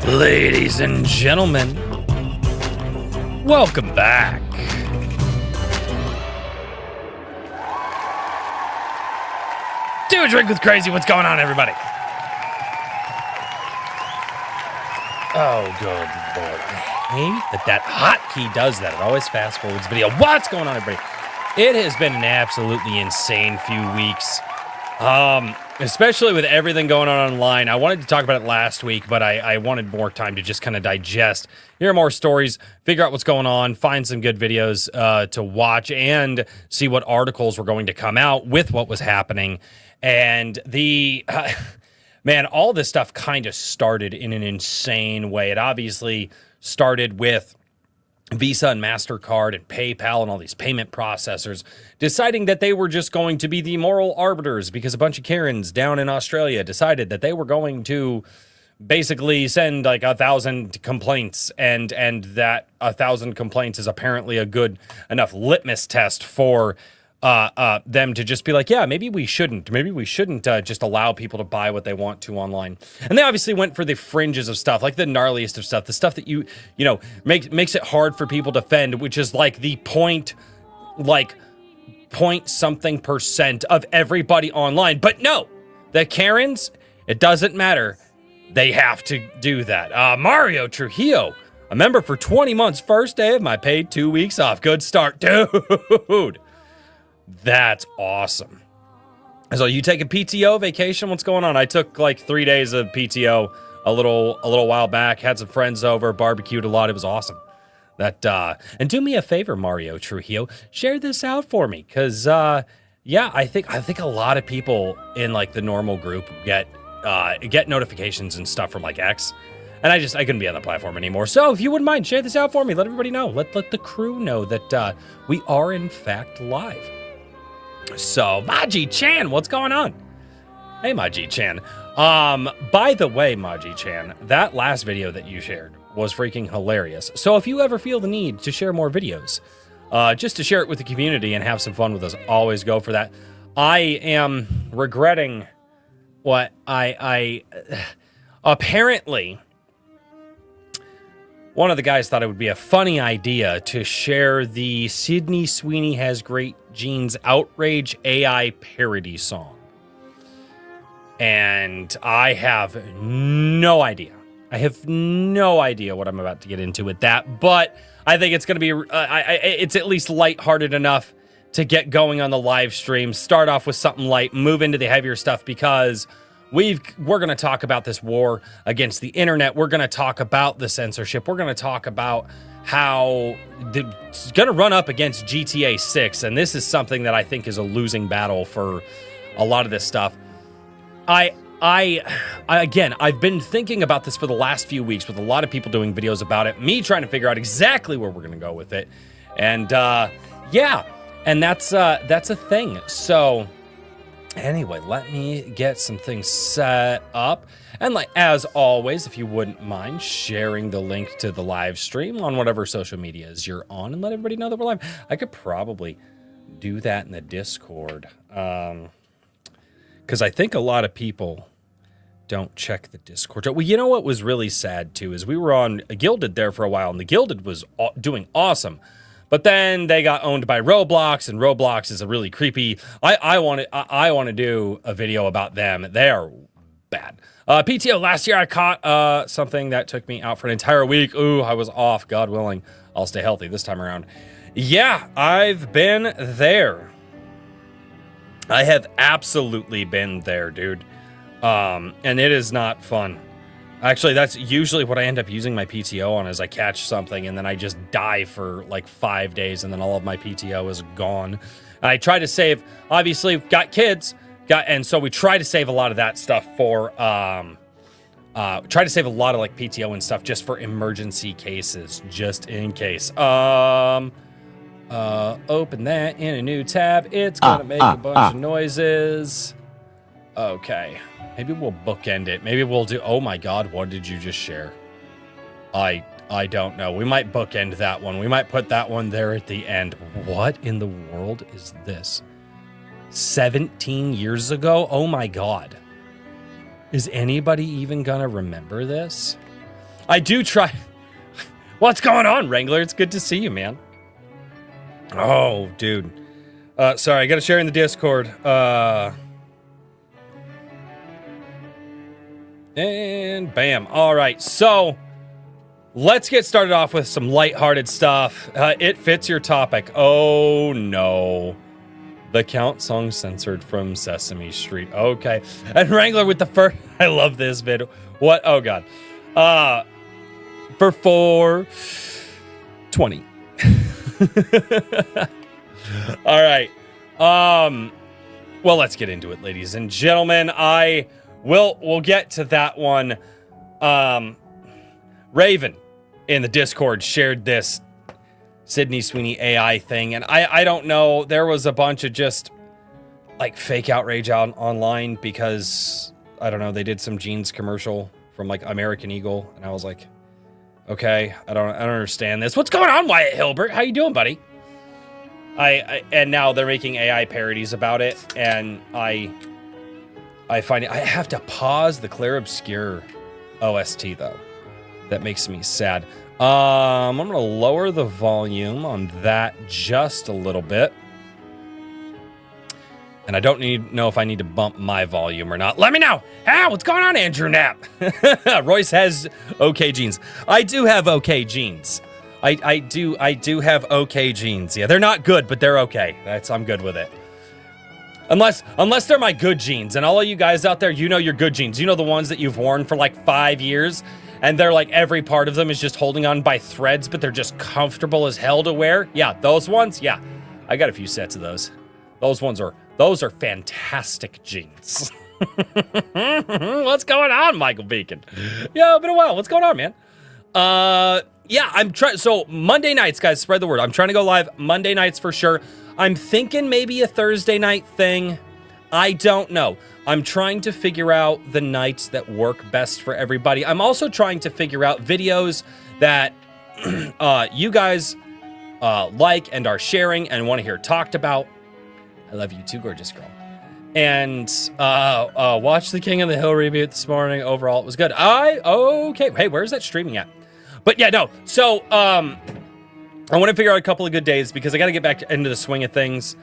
Ladies and gentlemen, welcome back. Do a drink with Crazy. What's going on, everybody? Oh, good Lord. I hate that hotkey does that. It always fast forwards video. What's going on, everybody? It has been an absolutely insane few weeks. Especially with everything going on online. I wanted to talk about it last week, but I wanted more time to just kind of digest, hear more stories, figure out what's going on, find some good videos to watch, and see what articles were going to come out with what was happening. And man, all this stuff kind of started in an insane way. It obviously started with Visa and MasterCard and PayPal and all these payment processors deciding that they were just going to be the moral arbiters because a bunch of Karens down in Australia decided that they were going to basically send like 1,000 complaints and that 1,000 complaints is apparently a good enough litmus test for them to just be like, yeah, maybe we shouldn't just allow people to buy what they want to online. And they obviously went for the fringes of stuff, like the gnarliest of stuff, the stuff that you know, makes it hard for people to defend, which is like the point something % of everybody online. But no, the Karens, it doesn't matter. They have to do that. Mario Trujillo, a member for 20 months, first day of my paid 2 weeks off. Good start, dude. That's awesome. So you take a PTO vacation? What's going on? I took like 3 days of PTO a little while back. Had some friends over, barbecued a lot. It was awesome. And do me a favor, Mario Trujillo, share this out for me, because yeah, I think a lot of people in like the normal group get notifications and stuff from like X. And I couldn't be on the platform anymore. So if you wouldn't mind, share this out for me. Let everybody know. Let the crew know that we are in fact live. So, Maji-chan, what's going on? Hey, Maji-chan. By the way, Maji-chan, that last video that you shared was freaking hilarious. So if you ever feel the need to share more videos, just to share it with the community and have some fun with us, always go for that. I am regretting what I apparently, one of the guys thought it would be a funny idea to share the Sydney Sweeney Has Great Genes Outrage AI parody song. And I have no idea. I have no idea what I'm about to get into with that. But I think it's going to be, it's at least lighthearted enough to get going on the live stream. Start off with something light, move into the heavier stuff, because we're going to talk about this war against the internet. We're going to talk about the censorship. We're going to talk about how it's going to run up against GTA 6. And this is something that I think is a losing battle for a lot of this stuff. Again, I've been thinking about this for the last few weeks with a lot of people doing videos about it, me trying to figure out exactly where we're going to go with it. And yeah, and that's a thing. So anyway, let me get some things set up. And like as always, if you wouldn't mind sharing the link to the live stream on whatever social medias you're on and let everybody know that we're live. I could probably do that in the Discord. Because I think a lot of people don't check the Discord. Well, you know what was really sad too is we were on Gilded there for a while, and the Gilded was doing awesome. But then they got owned by Roblox, and Roblox is a really creepy. I want to do a video about them. They are bad. PTO last year I caught something that took me out for an entire week. Ooh, I was off. God willing, I'll stay healthy this time around. Yeah, I've been there. I have absolutely been there, dude. And it is not fun. Actually, that's usually what I end up using my PTO on, is I catch something and then I just die for like 5 days and then all of my PTO is gone. And I try to save, obviously, got kids, and so we try to save a lot of that stuff for, try to save a lot of like PTO and stuff just for emergency cases, just in case. Open that in a new tab. It's gonna make a bunch of noises. Okay. Maybe we'll bookend it. Maybe we'll do... Oh my god, what did you just share? I don't know. We might bookend that one. We might put that one there at the end. What in the world is this? 17 years ago? Oh my god. Is anybody even gonna remember this? I do try. What's going on, Wrangler? It's good to see you, man. Oh, dude. Sorry, I gotta share in the Discord. And bam. All right, so let's get started off with some lighthearted stuff. It fits your topic. Oh, no. The Count song censored from Sesame Street. Okay. And Wrangler with the first... I love this vid. What? Oh, God. For 420. All right. Well, let's get into it, ladies and gentlemen. We'll get to that one. Raven in the Discord shared this Sydney Sweeney AI thing, and I don't know. There was a bunch of just like fake outrage out online because I don't know. They did some jeans commercial from like American Eagle, and I was like, okay, I don't understand this. What's going on, Wyatt Hilbert? How you doing, buddy? And now they're making AI parodies about it, and I find it. I have to pause the Claire Obscure OST though. That makes me sad. I'm gonna lower the volume on that just a little bit. And I don't know if I need to bump my volume or not. Let me know. Ah, what's going on, Andrew Knapp? Royce has okay jeans. I do have okay jeans. I do have okay jeans. Yeah, they're not good, but they're okay. I'm good with it. Unless they're my good jeans. And all of you guys out there, you know your good jeans. You know the ones that you've worn for like 5 years, and they're like every part of them is just holding on by threads, but they're just comfortable as hell to wear. Yeah, those ones. Yeah, I got a few sets of those. Those are fantastic jeans. What's going on, Michael Beacon? Yeah, been a while. What's going on, man? Yeah, I'm trying. So Monday nights, guys, spread the word. I'm trying to go live Monday nights for sure. I'm thinking maybe a Thursday night thing. I don't know. I'm trying to figure out the nights that work best for everybody. I'm also trying to figure out videos that you guys like and are sharing and want to hear talked about. I love you too, gorgeous girl. And watch the King of the Hill reboot this morning. Overall, it was good. Okay. Hey, where's that streaming at? But yeah, no. So I want to figure out a couple of good days because I got to get back into the swing of things.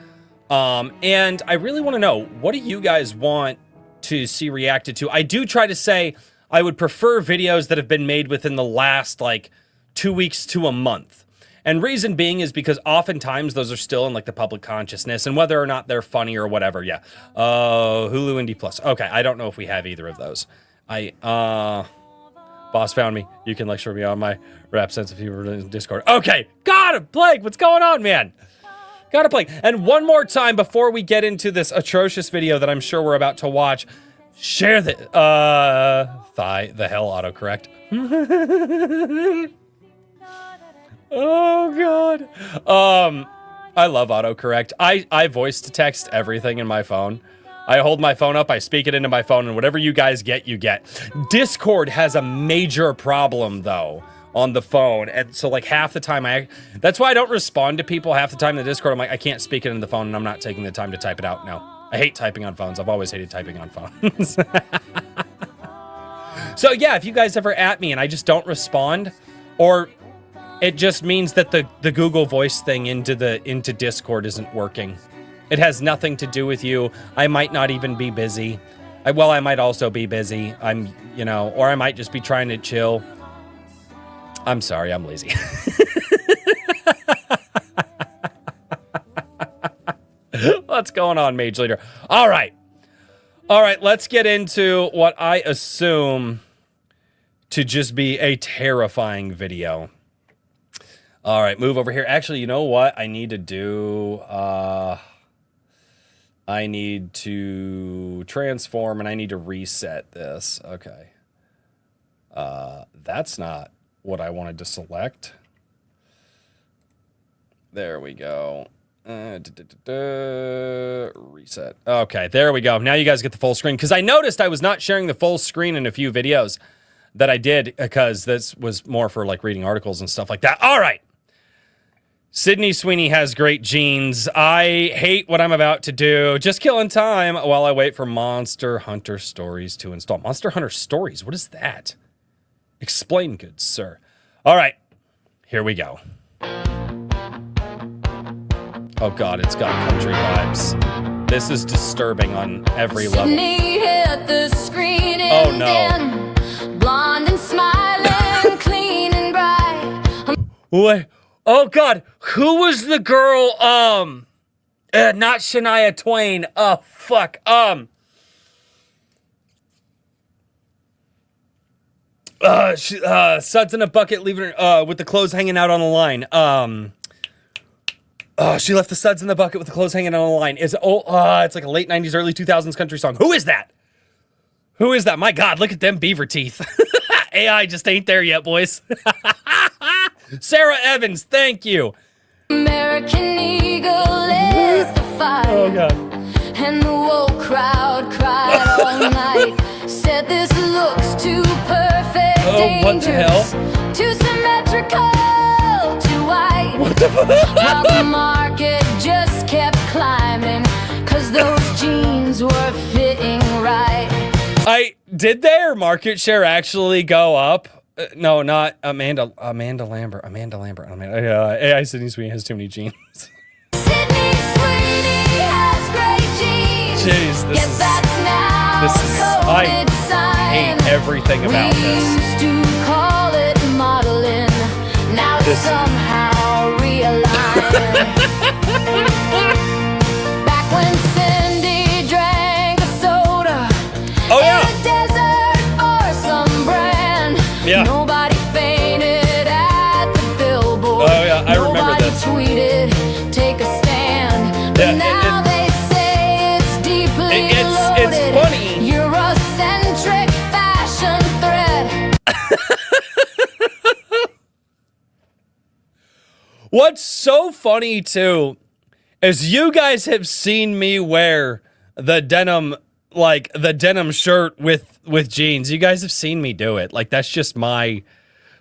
And I really want to know, what do you guys want to see reacted to? I do try to say I would prefer videos that have been made within the last like 2 weeks to a month. And reason being is because oftentimes those are still in like the public consciousness, and whether or not they're funny or whatever. Yeah. Hulu Indie Plus. Okay. I don't know if we have either of those. Boss found me. You can lecture me on my rap sense of humor in Discord. Okay. Got him. Blake, what's going on, man? Got it, Blake. And one more time before we get into this atrocious video that I'm sure we're about to watch, share the, the hell autocorrect. Oh, God. I love autocorrect. I voice to text everything in my phone. I hold my phone up, I speak it into my phone, and whatever you guys get, you get. Discord has a major problem, though, on the phone. And so, like, half the time that's why I don't respond to people half the time in the Discord. I'm like, I can't speak it into the phone, and I'm not taking the time to type it out. No. I hate typing on phones. I've always hated typing on phones. So, yeah, if you guys ever at me and I just don't respond, or it just means that the Google Voice thing into Discord isn't working. It has nothing to do with you. I might not even be busy. I might also be busy. Or I might just be trying to chill. I'm sorry, I'm lazy. What's going on, Mage Leader? All right, let's get into what I assume to just be a terrifying video. All right, move over here. Actually, you know what I need to do? I need to transform, and I need to reset this. Okay. That's not what I wanted to select. There we go. Reset. Okay, there we go. Now you guys get the full screen, because I noticed I was not sharing the full screen in a few videos that I did, because this was more for like reading articles and stuff like that. All right. Sydney Sweeney has great genes. I hate what I'm about to do. Just killing time while I wait for Monster Hunter Stories to install. Monster Hunter Stories? What is that? Explain, good sir. All right, here we go. Oh God, it's got country vibes. This is disturbing on every level. Hit the screen Oh no. Blonde and smiling, clean and bright. Wait. Oh God, who was the girl? Not Shania Twain. Oh fuck. Suds in a bucket, leaving her with the clothes hanging out on the line. She left the suds in the bucket with the clothes hanging out on the line. It's like a late 90s, early 2000s country song. Who is that? Who is that? My God, look at them beaver teeth. AI just ain't there yet, boys. Sarah Evans, thank you. American Eagle lit the fire. Oh God. And the whole crowd cried all night. Said this looks too perfect. Oh, what the hell? Too symmetrical, too white. What the fuck? While the market just kept climbing, 'cause those jeans were fitting right. Did their market share actually go up? No, not Amanda Lambert. AI Sydney Sweeney has too many jeans. Sydney Sweeney has great jeans. Jeez, this is I hate everything about we this. used to call it modeling. Now it's somehow realigned. Back when Cindy drank a soda. Oh yeah. In a desert or some brand. Yeah. Nobody fainted at the billboard. Oh yeah, I remember this. Nobody tweeted, take a stand. But now they say it's deeply loaded. It's funny. Eurocentric fashion thread. What's so funny too is you guys have seen me wear the denim, like the denim shirt with jeans. You guys have seen me do it. Like that's just my,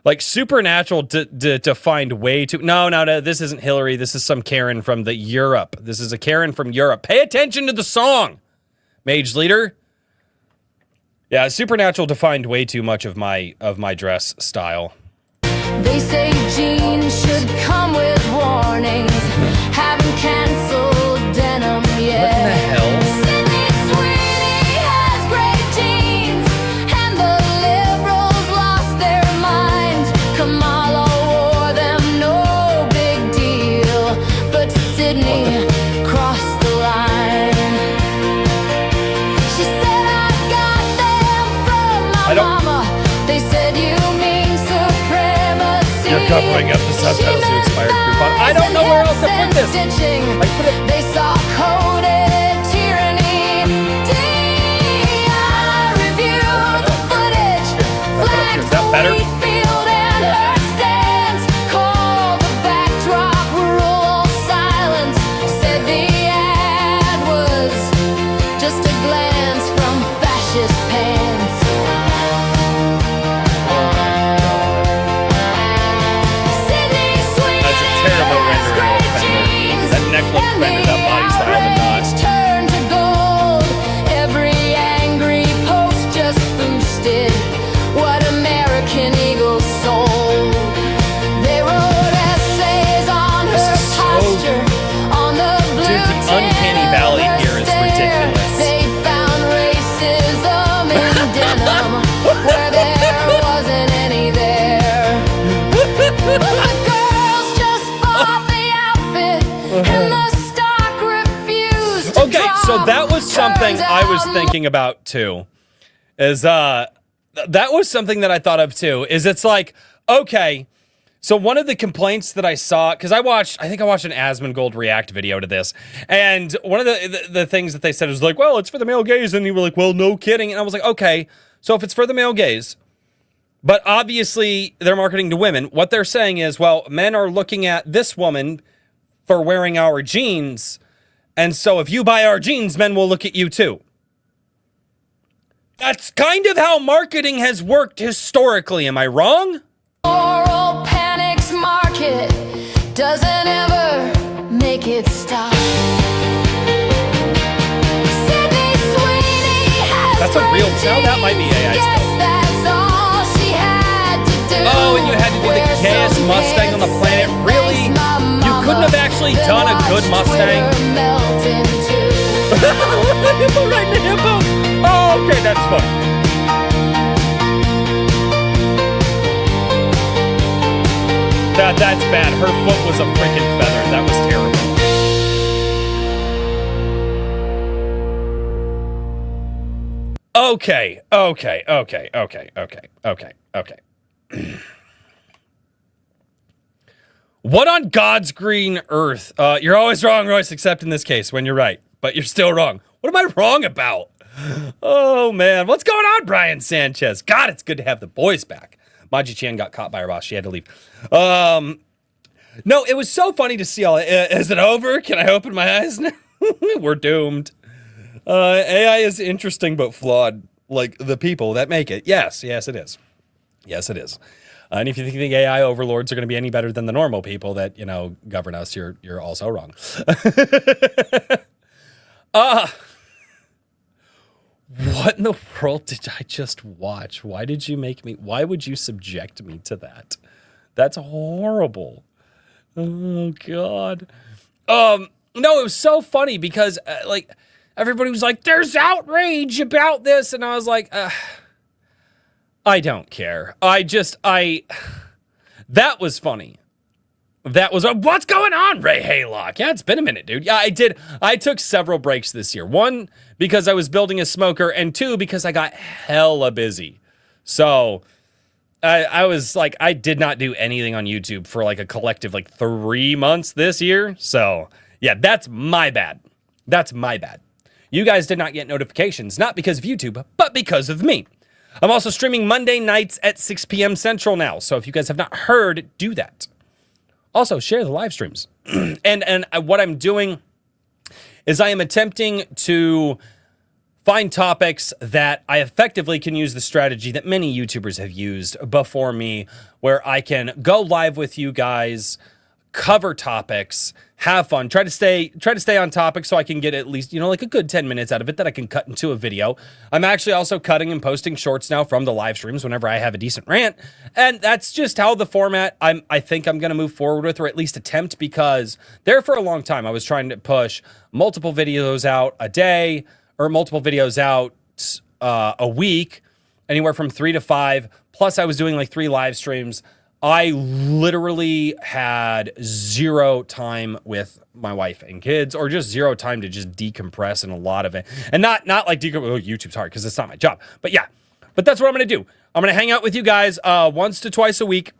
like Supernatural to find way too. No, this isn't Hillary. This is some Karen from the Europe. This is a Karen from Europe. Pay attention to the song, Mage Leader. Yeah, Supernatural defined way too much of my dress style. They say jeans should come with warnings. Haven't canceled denim yet. What in the hell? Sydney Sweeney has great jeans, and the liberals lost their minds. Kamala wore them, no big deal, but Sydney crossed the line. She said I got them from my mama. They said you mean supremacy. You're covering up the subtitles to expired coupon. I don't know where else to put this. They saw coded tyranny. I reviewed the footage. Is that better? Field and her stance. Called the backdrop rural silence. Said the ad was just a glance from fascist pants. Sydney Sweeney That's a terrible has rendering of great Fender. jeans. That neck looks Fender, that body style did not. Turned to gold. Every angry post just boosted what American Eagle sold. They wrote essays on her posture, on the blue Dude, the uncanny valley here is ridiculous. They found racism in denim where there wasn't any there. But the girls just bought the outfit and the stock refused to Okay, so drop. that was something Turns I was out thinking about too. That was something that I thought of too. Is it's like, okay, so one of the complaints that I saw, because I think I watched an Asmongold react video to this, and one of the things that they said was like, well, it's for the male gaze, and you were like, well, no kidding, and I was like, okay, so if it's for the male gaze, but obviously they're marketing to women, what they're saying is, well, men are looking at this woman for wearing our jeans, and so if you buy our jeans, men will look at you too. That's kind of how marketing has worked historically. Am I wrong? Moral panic's market doesn't ever make it stop. Sydney Sweeney has That's a real. great Now that might be AI jeans. stuff. Yes, that's all she had. Mustang on the planet. Really? You couldn't have actually done a good Mustang? Hippo riding a hippo? Oh, okay, that's funny. That's bad. Her foot was a freaking feather. That was terrible. Okay. What on God's green earth? You're always wrong, Royce, except in this case when you're right. But you're still wrong. What am I wrong about? Oh, man. What's going on, Brian Sanchez? God, it's good to have the boys back. Maji Chan got caught by her boss. She had to leave. No, it was so funny to see all. Is it over? Can I open my eyes now? We're doomed. AI is interesting but flawed, like the people that make it. Yes, it is. Yes, it is. And if you think the AI overlords are going to be any better than the normal people that, govern us, you're also wrong. What in the world did I just watch? Why would you subject me to that? That's horrible. Oh, God. No, it was so funny because, everybody was like, there's outrage about this. And I was like, I don't care. That was funny. That was, what's going on, Ray Haylock? Yeah, it's been a minute, dude. Yeah, I took several breaks this year. One, because I was building a smoker, and two, because I got hella busy. So I was like, I did not do anything on YouTube for like a collective 3 months this year. So yeah, that's my bad. That's my bad. You guys did not get notifications, not because of YouTube, but because of me. I'm also streaming Monday nights at 6 p.m. Central now. So if you guys have not heard, do that. Also, share the live streams. and what I'm doing is I am attempting to find topics that I effectively can use the strategy that many YouTubers have used before me, where I can go live with you guys, cover topics, have fun, try to stay on topic so I can get at least, a good 10 minutes out of it that I can cut into a video. I'm actually also cutting and posting shorts now from the live streams whenever I have a decent rant. And that's just how the format I think I'm going to move forward with, or at least attempt, because there for a long time I was trying to push multiple videos out a day or multiple videos out a week, anywhere from 3 to 5. Plus I was doing 3 live streams. I literally had zero time with my wife and kids, or just zero time to just decompress in a lot of it. And not like YouTube's hard, because it's not my job. But yeah, that's what I'm going to do. I'm going to hang out with you guys once to twice a week,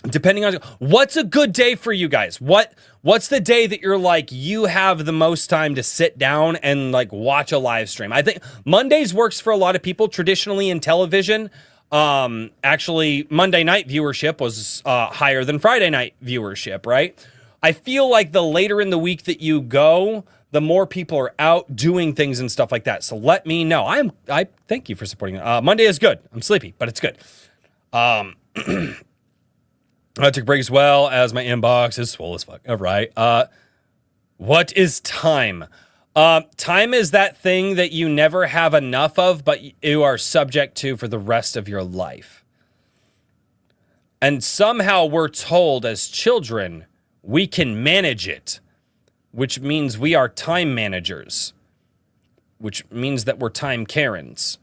depending on what's a good day for you guys. What's the day that you're you have the most time to sit down and watch a live stream? I think Mondays works for a lot of people traditionally in television. Actually, Monday night viewership was higher than Friday night viewership, right? I feel like the later in the week that you go, the more people are out doing things and stuff like that. So let me know. I thank you for supporting it. Monday is good. I'm sleepy, but it's good. I took a break as well, as my inbox is swole as fuck. All right. What is time? Time is that thing that you never have enough of, but you are subject to for the rest of your life. And somehow we're told as children, we can manage it, which means we are time managers, which means that we're time Karens.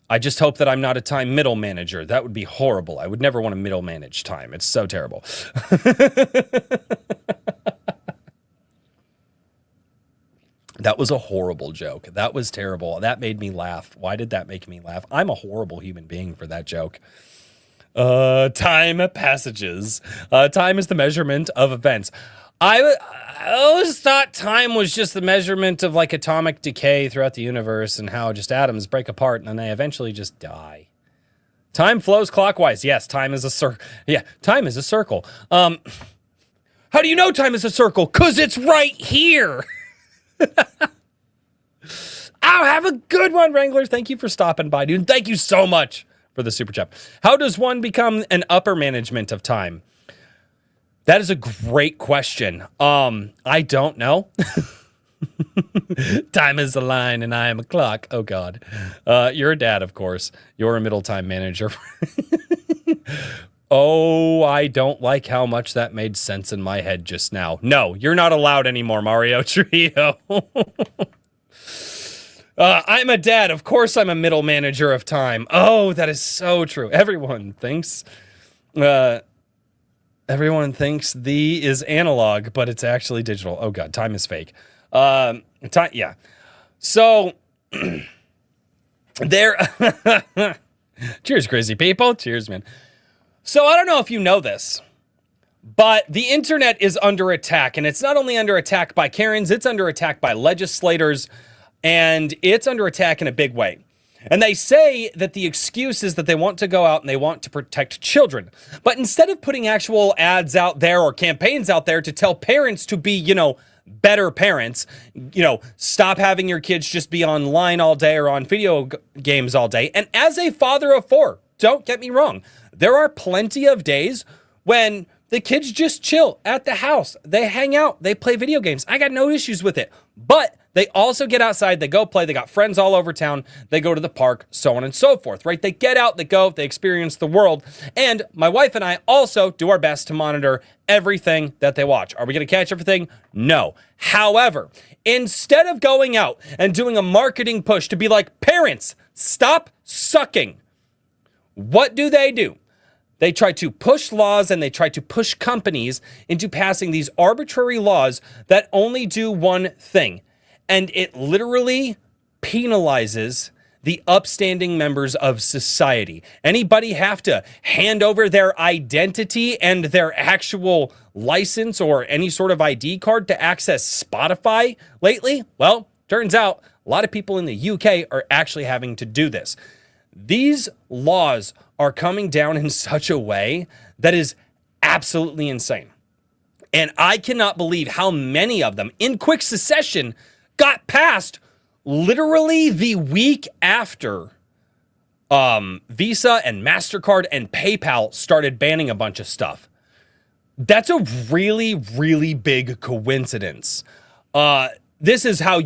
I just hope that I'm not a time middle manager. That would be horrible. I would never want to middle manage time. It's so terrible. That was a horrible joke. That was terrible. That made me laugh. Why did that make me laugh? I'm a horrible human being for that joke. Time passages. Time is the measurement of events. I always thought time was just the measurement of atomic decay throughout the universe and how just atoms break apart and then they eventually just die. Time flows clockwise. Yes, time is a circle. Yeah, time is a circle. How do you know time is a circle? 'Cause it's right here. I'll have a good one, Wrangler. Thank you for stopping by, dude. Thank you so much for the super chat. How does one become an upper management of time? That is a great question. I don't know. Time is a line and I am a clock. Oh, God. You're a dad, of course. You're a middle time manager. Oh, I don't like how much that made sense in my head just now. No, you're not allowed anymore, Mario Trio. I'm a dad. Of course I'm a middle manager of time. Oh, that is so true. Everyone thinks the is analog, but it's actually digital. Oh God, time is fake. Yeah. So there. Cheers, crazy people. Cheers, man. So I don't know if you know this, but the internet is under attack, and it's not only under attack by Karens, it's under attack by legislators, and it's under attack in a big way. And they say that the excuse is that they want to go out and they want to protect children. But instead of putting actual ads out there or campaigns out there to tell parents to be, better parents, stop having your kids just be online all day or on video games all day. And as a father of 4, don't get me wrong, there are plenty of days when the kids just chill at the house. They hang out, they play video games. I got no issues with it. But they also get outside, they go play, they got friends all over town, they go to the park, so on and so forth, right? They get out, they go, they experience the world. And my wife and I also do our best to monitor everything that they watch. Are we going to catch everything? No. However, instead of going out and doing a marketing push to be like, parents, stop sucking, what do? They try to push laws and they try to push companies into passing these arbitrary laws that only do one thing. And it literally penalizes the upstanding members of society. Anybody have to hand over their identity and their actual license or any sort of ID card to access Spotify lately? Well, turns out a lot of people in the UK are actually having to do this. These laws are coming down in such a way that is absolutely insane. And I cannot believe how many of them in quick succession got passed literally the week after Visa and MasterCard and PayPal started banning a bunch of stuff. That's a really, really big coincidence. This is how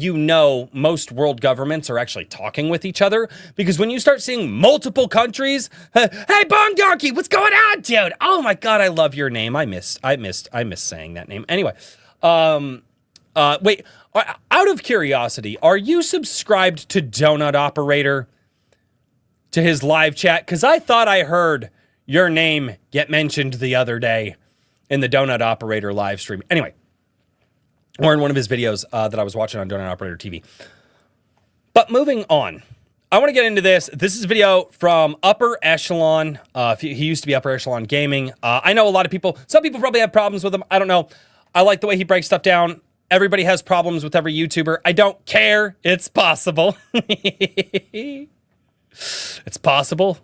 most world governments are actually talking with each other, because when you start seeing multiple countries, hey, Bone Donkey, what's going on, dude? Oh my God, I love your name. I miss saying that name. Anyway, wait, out of curiosity, are you subscribed to Donut Operator, to his live chat? Because I thought I heard your name get mentioned the other day in the Donut Operator live stream. Anyway, or in one of his videos that I was watching on Donut Operator TV. But moving on, I want to get into this. This is a video from Upper Echelon. He used to be Upper Echelon Gaming. I know a lot of people, some people probably have problems with him. I don't know. I like the way he breaks stuff down. Everybody has problems with every YouTuber. I don't care. It's possible. It's possible,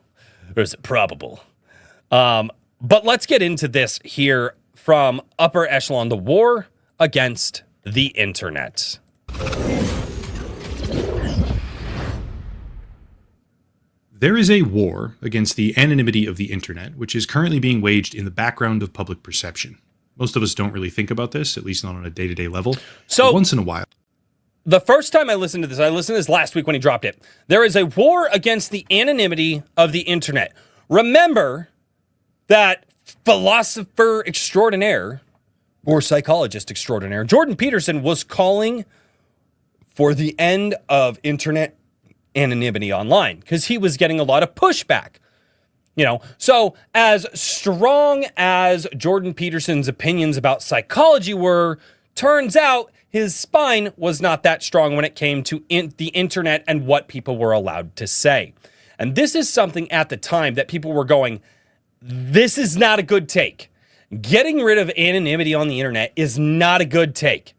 or is it probable? But let's get into this here from Upper Echelon, the war against the internet. There is a war against the anonymity of the internet, which is currently being waged in the background of public perception. Most of us don't really think about this, at least not on a day-to-day level. So once in a while. The first time I listened to this last week when he dropped it. There is a war against the anonymity of the internet. Remember that philosopher extraordinaire, or psychologist extraordinaire, Jordan Peterson, was calling for the end of internet anonymity online because he was getting a lot of pushback. So as strong as Jordan Peterson's opinions about psychology were, turns out his spine was not that strong when it came to the internet and what people were allowed to say. And this is something at the time that people were going, this is not a good take. Getting rid of anonymity on the internet is not a good take.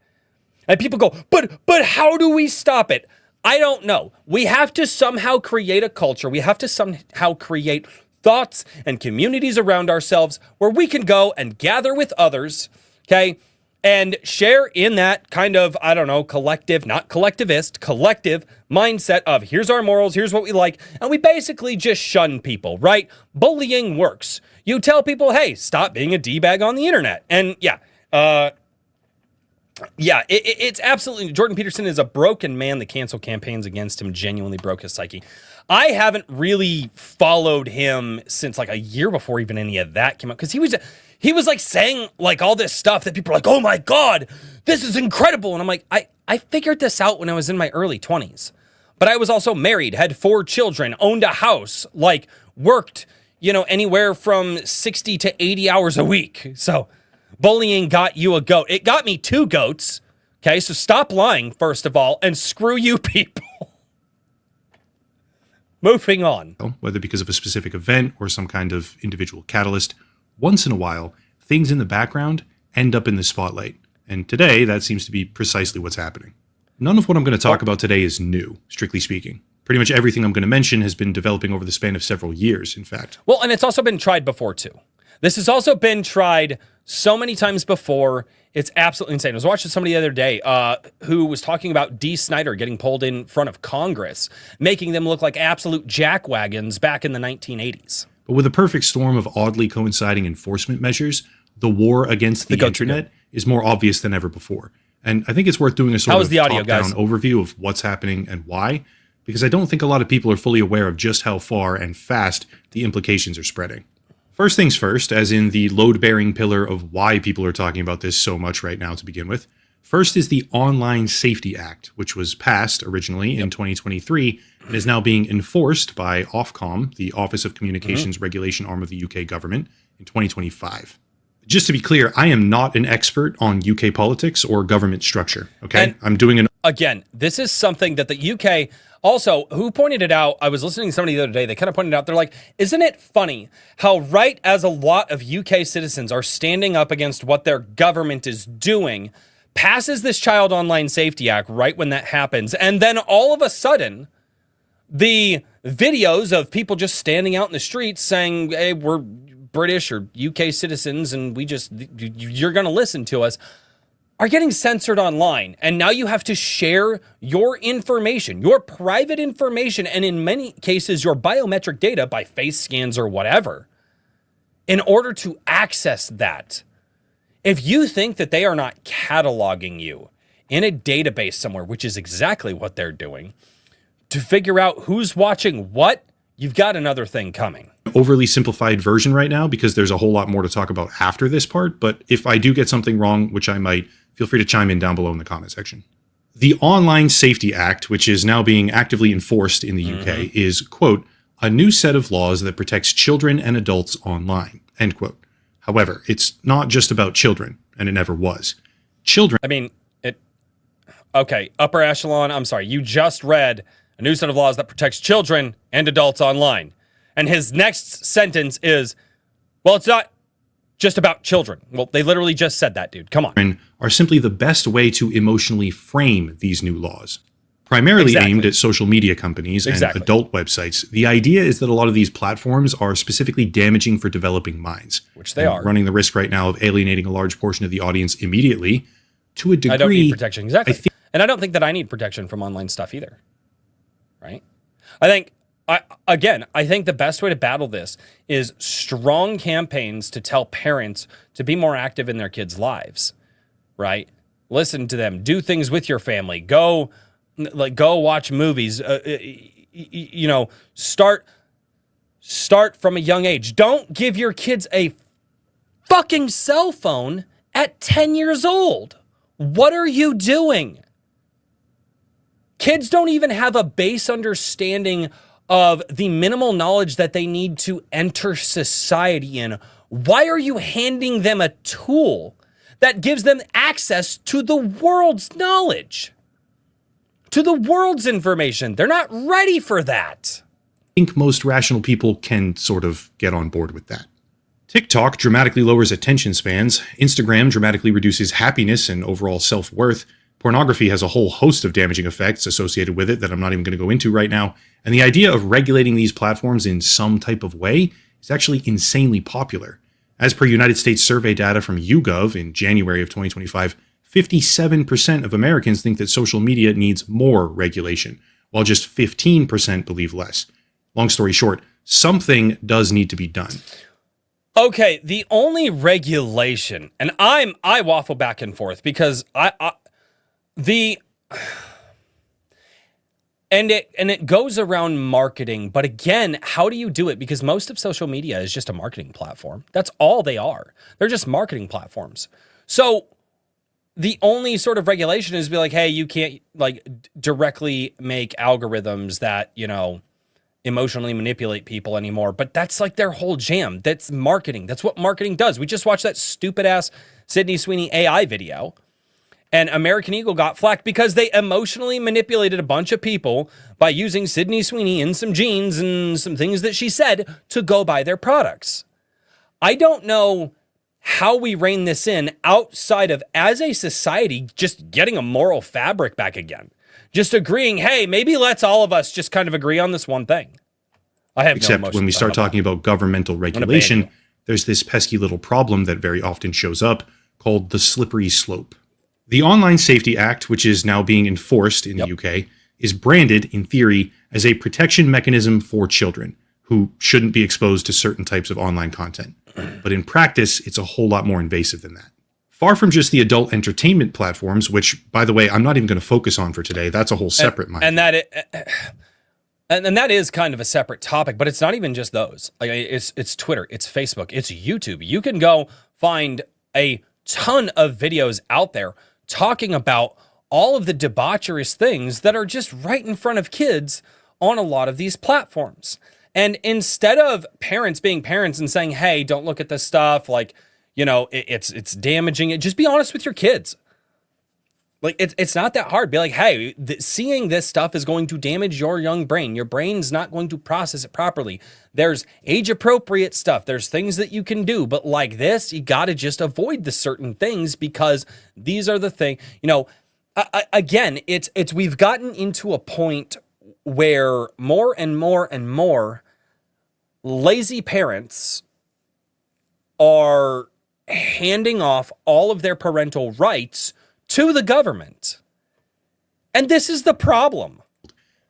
And people go, but how do we stop it? I don't know. We have to somehow create a culture. We have to somehow create thoughts and communities around ourselves where we can go and gather with others, okay, and share in that kind of, I don't know, collective, not collectivist, collective mindset of here's our morals, here's what we like, and we basically just shun people, right? Bullying works. You tell people, hey, stop being a D-bag on the internet. And yeah, Yeah, it's absolutely. Jordan Peterson is a broken man. The cancel campaigns against him genuinely broke his psyche. I haven't really followed him since like a year before even any of that came out, because he was like saying like all this stuff that people are like, oh my God, this is incredible. And I'm like, I figured this out when I was in my early 20s. But I was also married, had 4 children, owned a house, like worked, anywhere from 60 to 80 hours a week. So bullying got you a goat. It got me 2 goats. Okay, so stop lying, first of all, and screw you people. Moving on. Whether because of a specific event or some kind of individual catalyst, once in a while, things in the background end up in the spotlight. And today, that seems to be precisely what's happening. None of what I'm going to talk about today is new, strictly speaking. Pretty much everything I'm going to mention has been developing over the span of several years, in fact. Well, and it's also been tried before, too. This has also been tried so many times before. It's absolutely insane. I was watching somebody the other day who was talking about Dee Snider getting pulled in front of Congress, making them look like absolute jackwagons back in the 1980s. But with a perfect storm of oddly coinciding enforcement measures, the war against the internet is more obvious than ever before. And I think it's worth doing a sort of top-down overview of what's happening and why, because I don't think a lot of people are fully aware of just how far and fast the implications are spreading. First things first, as in the load-bearing pillar of why people are talking about this so much right now to begin with. First is the Online Safety Act, which was passed originally in 2023 and is now being enforced by Ofcom, the Office of Communications Regulation arm of the UK government, in 2025. Just to be clear, I am not an expert on UK politics or government structure, okay? And I'm doing again, this is something that the UK... Also, who pointed it out? I was listening to somebody the other day. They kind of pointed out, they're like, isn't it funny how right as a lot of UK citizens are standing up against what their government is doing, passes this Child Online Safety Act right when that happens, and then all of a sudden, the videos of people just standing out in the streets saying, hey, we're British or UK citizens and you're going to listen to us, are getting censored online. And now you have to share your information, your private information, and in many cases, your biometric data by face scans or whatever, in order to access that. If you think that they are not cataloging you in a database somewhere, which is exactly what they're doing, to figure out who's watching what, you've got another thing coming. Overly simplified version right now because there's a whole lot more to talk about after this part, but if I do get something wrong, which I might, feel free to chime in down below in the comment section. The Online Safety Act, which is now being actively enforced in the UK, is, quote, a new set of laws that protects children and adults online, end quote. However, it's not just about children, and it never was. Okay, upper echelon, I'm sorry, you just read a new set of laws that protects children and adults online. And his next sentence is, well, it's not just about children. Well, they literally just said that, dude. Come on. Are simply the best way to emotionally frame these new laws. Primarily aimed at social media companies and adult websites, the idea is that a lot of these platforms are specifically damaging for developing minds. Which they are. Running the risk right now of alienating a large portion of the audience immediately. To a degree, I don't need protection. Exactly. And I don't think that I need protection from online stuff either. Right? I think the best way to battle this is strong campaigns to tell parents to be more active in their kids' lives, right? Listen to them, do things with your family, go watch movies, start from a young age. Don't give your kids a fucking cell phone at 10 years old. What are you doing? Kids don't even have a base understanding of the minimal knowledge that they need to enter society in. Why are you handing them a tool that gives them access to the world's knowledge, to the world's information? They're not ready for that. I think most rational people can sort of get on board with that. TikTok dramatically lowers attention spans. Instagram dramatically reduces happiness and overall self-worth. Pornography has a whole host of damaging effects associated with it that I'm not even going to go into right now. And the idea of regulating these platforms in some type of way is actually insanely popular. As per United States survey data from YouGov in January of 2025, 57% of Americans think that social media needs more regulation, while just 15% believe less. Long story short, something does need to be done. Okay, the only regulation, and I waffle back and forth because it goes around marketing, but again, how do you do it? Because most of social media is just a marketing platform. That's all they are. They're just marketing platforms. So the only sort of regulation is be like, hey, you can't like directly make algorithms that, emotionally manipulate people anymore. But that's like their whole jam. That's marketing. That's what marketing does. We just watched that stupid ass Sydney Sweeney AI video, and American Eagle got flack because they emotionally manipulated a bunch of people by using Sydney Sweeney in some jeans and some things that she said to go buy their products. I don't know how we rein this in outside of, as a society, just getting a moral fabric back again. Just agreeing, hey, maybe let's all of us just kind of agree on this one thing. I have Except when we start talking about governmental regulation, there's this pesky little problem that very often shows up called the slippery slope. The Online Safety Act, which is now being enforced in the UK, is branded, in theory, as a protection mechanism for children who shouldn't be exposed to certain types of online content. But in practice, it's a whole lot more invasive than that. Far from just the adult entertainment platforms, which, by the way, I'm not even going to focus on for today. That's a whole separate matter. And that is kind of a separate topic, but it's not even just those. Like it's Twitter, it's Facebook, it's YouTube. You can go find a ton of videos out there talking about all of the debaucherous things that are just right in front of kids on a lot of these platforms. And instead of parents being parents and saying, hey, don't look at this stuff, like, it's damaging it, just be honest with your kids. Like, it's not that hard. Be like, hey, seeing this stuff is going to damage your young brain. Your brain's not going to process it properly. There's age-appropriate stuff. There's things that you can do. But like this, you got to just avoid the certain things because these are the things, again, we've gotten into a point where more and more and more lazy parents are handing off all of their parental rights to the government. And this is the problem.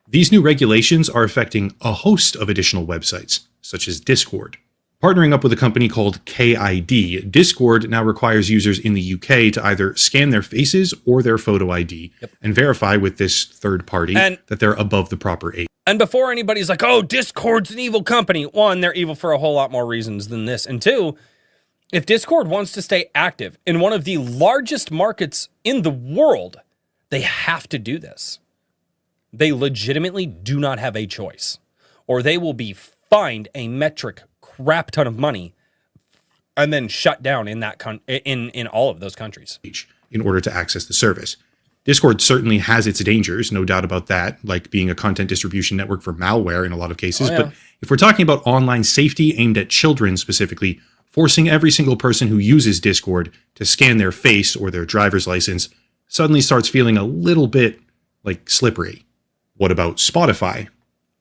These new regulations are affecting a host of additional websites, such as Discord. Partnering up with a company called KID, Discord now requires users in the UK to either scan their faces or their photo ID and verify with this third party that they're above the proper age. And before anybody's like, oh, Discord's an evil company, one, they're evil for a whole lot more reasons than this. And two, if Discord wants to stay active in one of the largest markets in the world, they have to do this. They legitimately do not have a choice, or they will be fined a metric crap ton of money and then shut down in that in all of those countries in order to access the service. Discord certainly has its dangers, no doubt about that, like being a content distribution network for malware in a lot of cases. But if we're talking about online safety aimed at children specifically, forcing every single person who uses Discord to scan their face or their driver's license suddenly starts feeling a little bit like slippery. What about Spotify?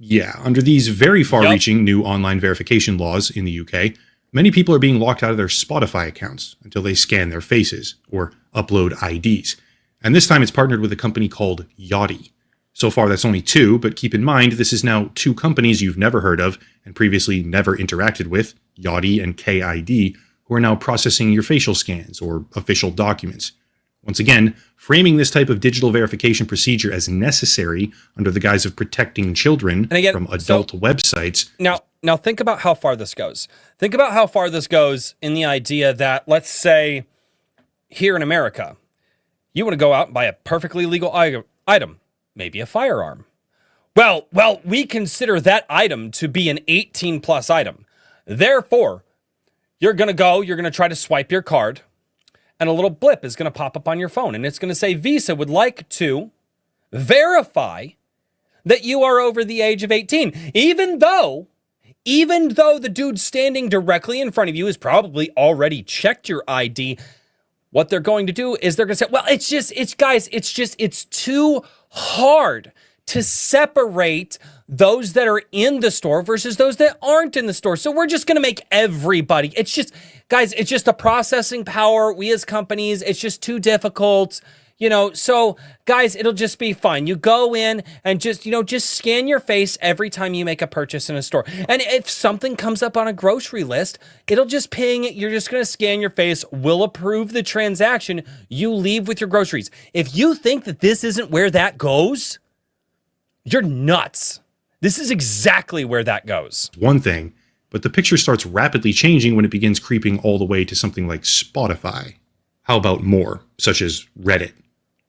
Yeah, under these very far-reaching new online verification laws in the UK, many people are being locked out of their Spotify accounts until they scan their faces or upload IDs. And this time it's partnered with a company called Yachty. So far that's only two, but keep in mind this is now two companies you've never heard of and previously never interacted with, Yachty and KID, who are now processing your facial scans or official documents. Once again, framing this type of digital verification procedure as necessary under the guise of protecting children from adult websites. Now think about how far this goes. Think about how far this goes in the idea that, let's say, here in America, you want to go out and buy a perfectly legal item, maybe a firearm. Well, we consider that item to be an 18-plus item. Therefore, you're going to try to swipe your card, and a little blip is going to pop up on your phone, and it's going to say Visa would like to verify that you are over the age of 18, even though the dude standing directly in front of you has probably already checked your ID. What they're going to do is they're going to say, well, it's too hard to separate those that are in the store versus those that aren't in the store. So we're just going to make everybody. It's just, guys, it's just the processing power. We as companies, it's just too difficult. So guys, it'll just be fine. You go in and just scan your face every time you make a purchase in a store. And if something comes up on a grocery list, it'll just ping. You're just going to scan your face. We'll approve the transaction. You leave with your groceries. If you think that this isn't where that goes, you're nuts. This is exactly where that goes. One thing, but the picture starts rapidly changing when it begins creeping all the way to something like Spotify. How about more, such as Reddit?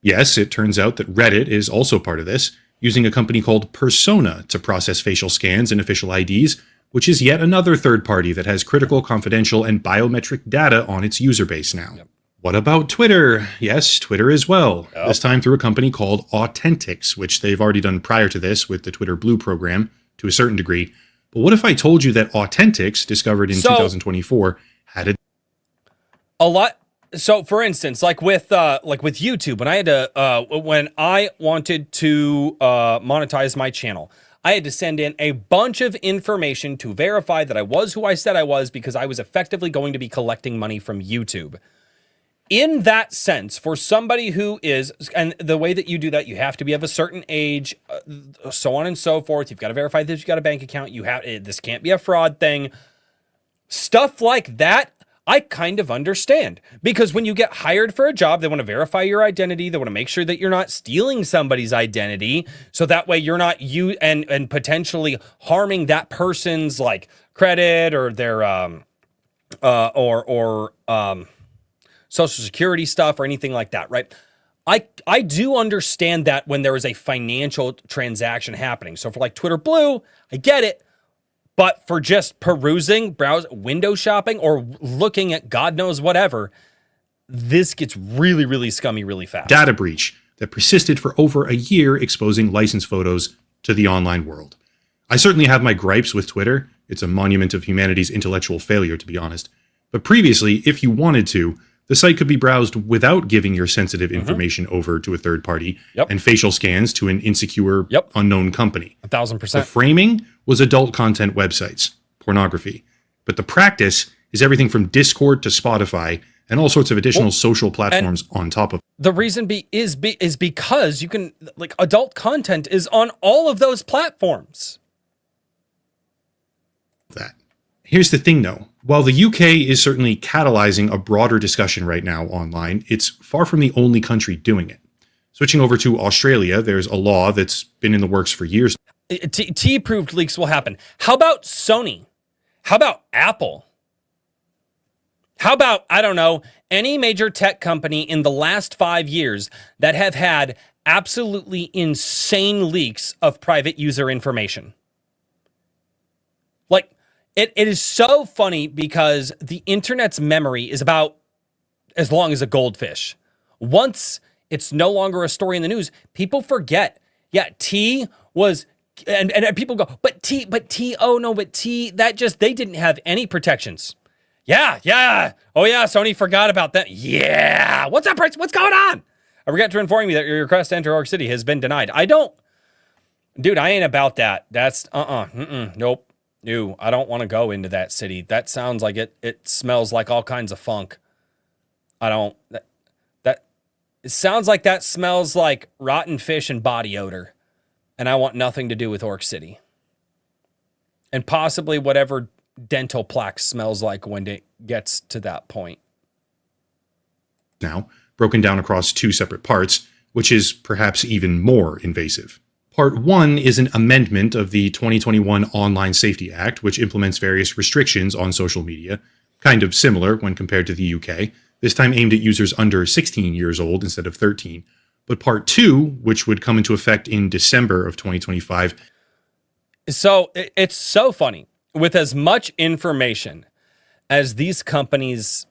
Yes, it turns out that Reddit is also part of this, using a company called Persona to process facial scans and official IDs, which is yet another third party that has critical, confidential, and biometric data on its user base now. Yep. What about Twitter? Yes, Twitter as well. Yep. This time through a company called Authentics, which they've already done prior to this with the Twitter Blue program to a certain degree. But what if I told you that Authentics, discovered in 2024, had a lot. So, for instance, like with YouTube, when I wanted to monetize my channel, I had to send in a bunch of information to verify that I was who I said I was, because I was effectively going to be collecting money from YouTube. In that sense, for somebody who is, and the way that you do that, you have to be of a certain age, so on and so forth. You've got to verify that you've got a bank account. This can't be a fraud thing. Stuff like that, I kind of understand, because when you get hired for a job, they want to verify your identity. They want to make sure that you're not stealing somebody's identity, so that way you're not and potentially harming that person's like credit or their Social Security stuff or anything like that, right? I do understand that when there is a financial transaction happening. So for like Twitter Blue, I get it. But for just perusing, window shopping, or looking at God knows whatever, this gets really, really scummy really fast. Data breach that persisted for over a year, exposing license photos to the online world. I certainly have my gripes with Twitter. It's a monument of humanity's intellectual failure, to be honest. But previously, if you wanted to, the site could be browsed without giving your sensitive information over to a third party and facial scans to an insecure, unknown company. 1,000%. The framing was adult content websites, pornography. But the practice is everything from Discord to Spotify and all sorts of additional social platforms on top of it. The reason is because you can, like, adult content is on all of those platforms. That. Here's the thing, though. While the UK is certainly catalyzing a broader discussion right now online, it's far from the only country doing it. Switching over to Australia, there's a law that's been in the works for years. T-approved leaks will happen. How about Sony? How about Apple? How about, I don't know, any major tech company in the last 5 years that have had absolutely insane leaks of private user information? Like, it is so funny because the internet's memory is about as long as a goldfish. Once it's no longer a story in the news, people forget. Yeah, T was, and people go, but T, oh no, but T, they didn't have any protections. Yeah. Oh yeah, Sony forgot about that. Yeah. What's up, Bryce? What's going on? I forgot to inform you that your request to enter Orc City has been denied. Dude, I ain't about that. That's, nope. No, I don't want to go into that city. That sounds like it smells like all kinds of funk. It sounds like that smells like rotten fish and body odor. And I want nothing to do with Orc City. And possibly whatever dental plaque smells like when it gets to that point. Now, broken down across 2 separate parts, which is perhaps even more invasive. Part 1 is an amendment of the 2021 Online Safety Act, which implements various restrictions on social media, kind of similar when compared to the UK, this time aimed at users under 16 years old instead of 13. But Part 2, which would come into effect in December of 2025. So it's so funny. With as much information as these companies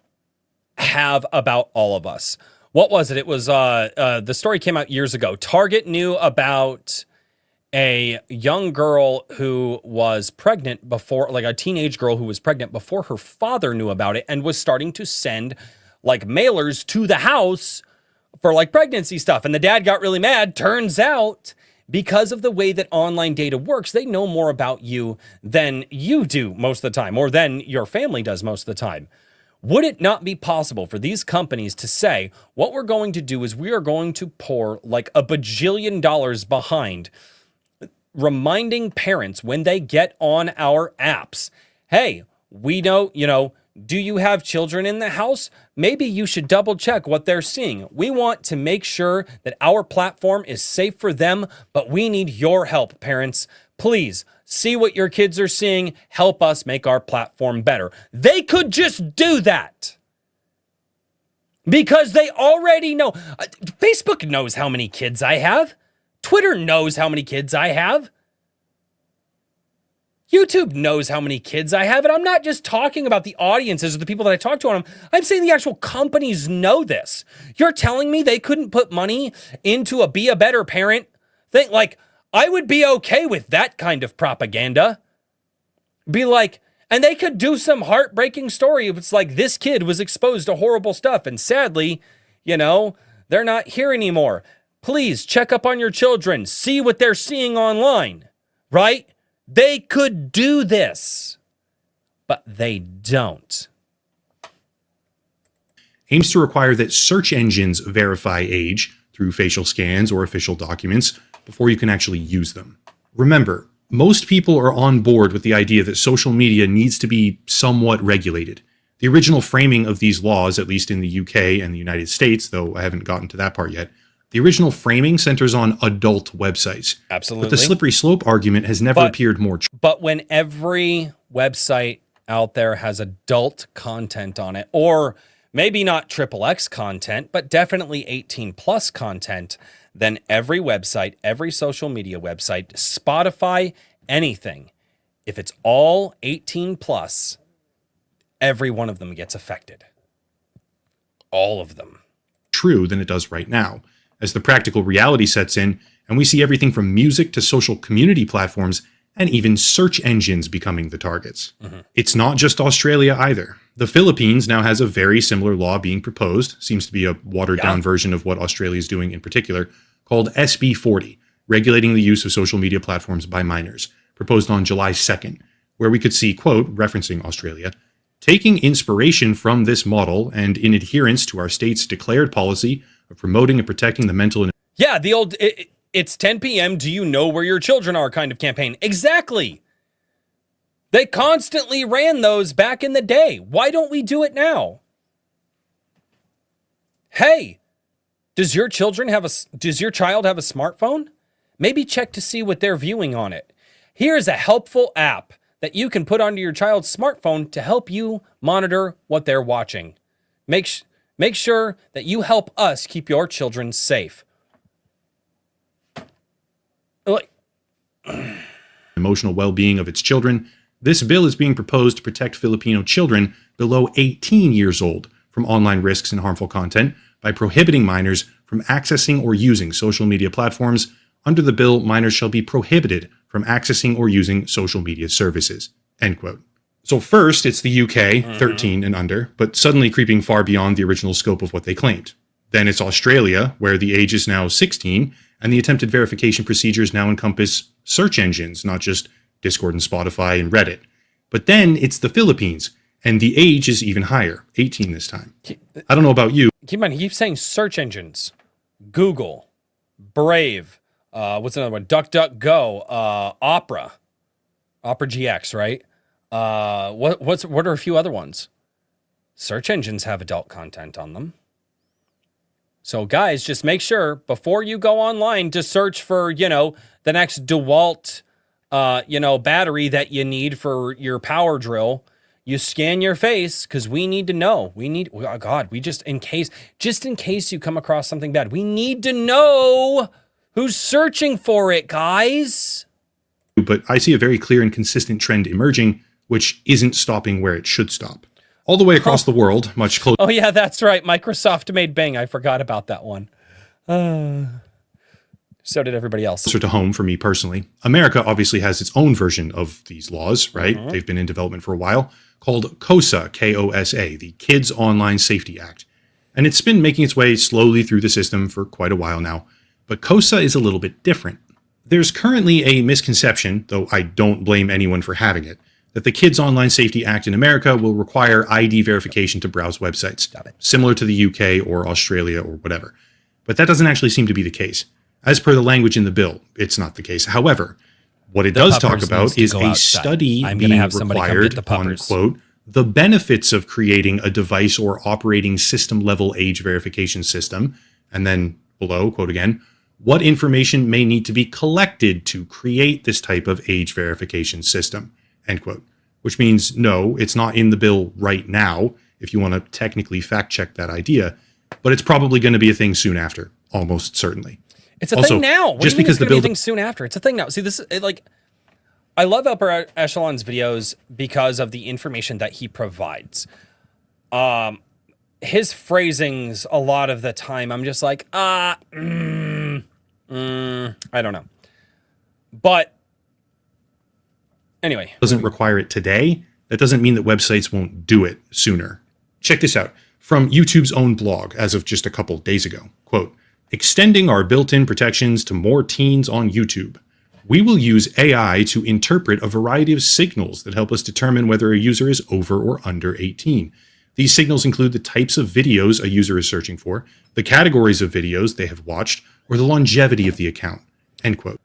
have about all of us. What was it? It was, the story came out years ago. Target knew about a young girl who was pregnant before, like a teenage girl who was pregnant before her father knew about it, and was starting to send like mailers to the house for like pregnancy stuff. And the dad got really mad. Turns out, because of the way that online data works, they know more about you than you do most of the time, or than your family does most of the time. Would it not be possible for these companies to say, what we're going to do is we are going to pour like $1 bajillion behind reminding parents when they get on our apps, hey, we know, do you have children in the house? Maybe you should double check what they're seeing. We want to make sure that our platform is safe for them, but we need your help, parents. Please see what your kids are seeing. Help us make our platform better. They could just do that because they already know. Facebook knows how many kids I have. Twitter knows how many kids I have. YouTube knows how many kids I have. And I'm not just talking about the audiences or the people that I talk to on them. I'm saying the actual companies know this. You're telling me they couldn't put money into a Be a Better Parent thing? Like, I would be okay with that kind of propaganda. Be like, and they could do some heartbreaking story. It's like this kid was exposed to horrible stuff. And sadly, they're not here anymore. Please check up on your children. See what they're seeing online, right? They could do this, but they don't. Aims to require that search engines verify age through facial scans or official documents before you can actually use them. Remember, most people are on board with the idea that social media needs to be somewhat regulated. The original framing of these laws, at least in the UK and the United States, though I haven't gotten to that part yet, the original framing centers on adult websites. Absolutely. But the slippery slope argument has never appeared more true. But when every website out there has adult content on it, or maybe not XXX content, but definitely 18 plus content, then every website, every social media website, Spotify, anything, if it's all 18 plus, every one of them gets affected. All of them. True than it does right now, as the practical reality sets in and we see everything from music to social community platforms and even search engines becoming the targets. It's not just Australia either. The Philippines now has a very similar law being proposed, seems to be a watered-down version of what Australia is doing in particular, called SB 40, regulating the use of social media platforms by minors, proposed on July 2nd, where we could see, quote, referencing Australia, taking inspiration from this model and in adherence to our state's declared policy of promoting and protecting the mental and... Yeah, the old... It's 10 p.m. Do you know where your children are kind of campaign. Exactly. They constantly ran those back in the day. Why don't we do it now? Hey, does your child have a smartphone? Maybe check to see what they're viewing on it. Here's a helpful app that you can put onto your child's smartphone to help you monitor what they're watching. Make sure that you help us keep your children safe. Emotional well-being of its children, this bill is being proposed to protect Filipino children below 18 years old from online risks and harmful content by prohibiting minors from accessing or using social media platforms. Under the bill, minors shall be prohibited from accessing or using social media services, end quote. So first, it's the UK, 13 and under, but suddenly creeping far beyond the original scope of what they claimed. Then it's Australia, where the age is now 16, and the attempted verification procedures now encompass search engines, not just Discord and Spotify and Reddit. But then it's the Philippines, and the age is even higher, 18 this time. I don't know about you. Keep in mind, he keeps saying search engines. Google, Brave, what's another one? DuckDuckGo, Opera GX, right? What are a few other ones? Search engines have adult content on them. So guys, just make sure before you go online to search for, the next DeWalt, battery that you need for your power drill, you scan your face because we need to know. In case you come across something bad, we need to know who's searching for it, guys. But I see a very clear and consistent trend emerging, which isn't stopping where it should stop. All the way across the world, much closer. Oh, yeah, that's right. Microsoft made Bing. I forgot about that one. So did everybody else. Closer to home for me personally. America obviously has its own version of these laws, right? They've been in development for a while, called KOSA, K-O-S-A, the Kids Online Safety Act. And it's been making its way slowly through the system for quite a while now. But KOSA is a little bit different. There's currently a misconception, though I don't blame anyone for having it, that the Kids Online Safety Act in America will require ID verification to browse websites, similar to the UK or Australia or whatever. But that doesn't actually seem to be the case. As per the language in the bill, it's not the case. However, what it does talk about is a study being required on, quote, the benefits of creating a device or operating system level age verification system. And then below, quote again, what information may need to be collected to create this type of age verification system, end quote. Which means, no, it's not in the bill right now, if you want to technically fact check that idea, but it's probably going to be a thing soon after, almost certainly. It's a thing now. What just because the bill be a thing soon after, it's a thing now. See, this is like, I love Upper Echelon's videos because of the information that he provides. His phrasings a lot of the time, I'm just like, I don't know. But anyway. Doesn't require it today. That doesn't mean that websites won't do it sooner. Check this out. From YouTube's own blog, as of just a couple days ago, quote, extending our built-in protections to more teens on YouTube. We will use AI to interpret a variety of signals that help us determine whether a user is over or under 18. These signals include the types of videos a user is searching for, the categories of videos they have watched, or the longevity of the account, end quote.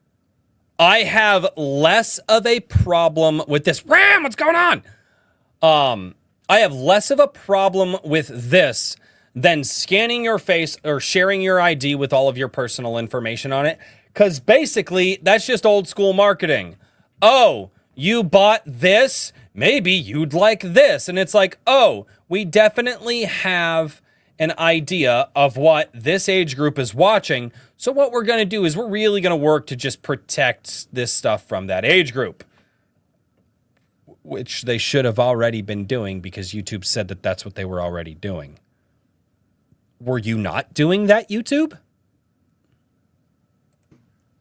I have less of a problem with this. Ram, what's going on? I have less of a problem with this than scanning your face or sharing your ID with all of your personal information on it. Because basically, that's just old school marketing. Oh, you bought this? Maybe you'd like this. And it's like, oh, we definitely have an idea of what this age group is watching. So what we're going to do is we're really going to work to just protect this stuff from that age group. Which they should have already been doing because YouTube said that that's what they were already doing. Were you not doing that, YouTube?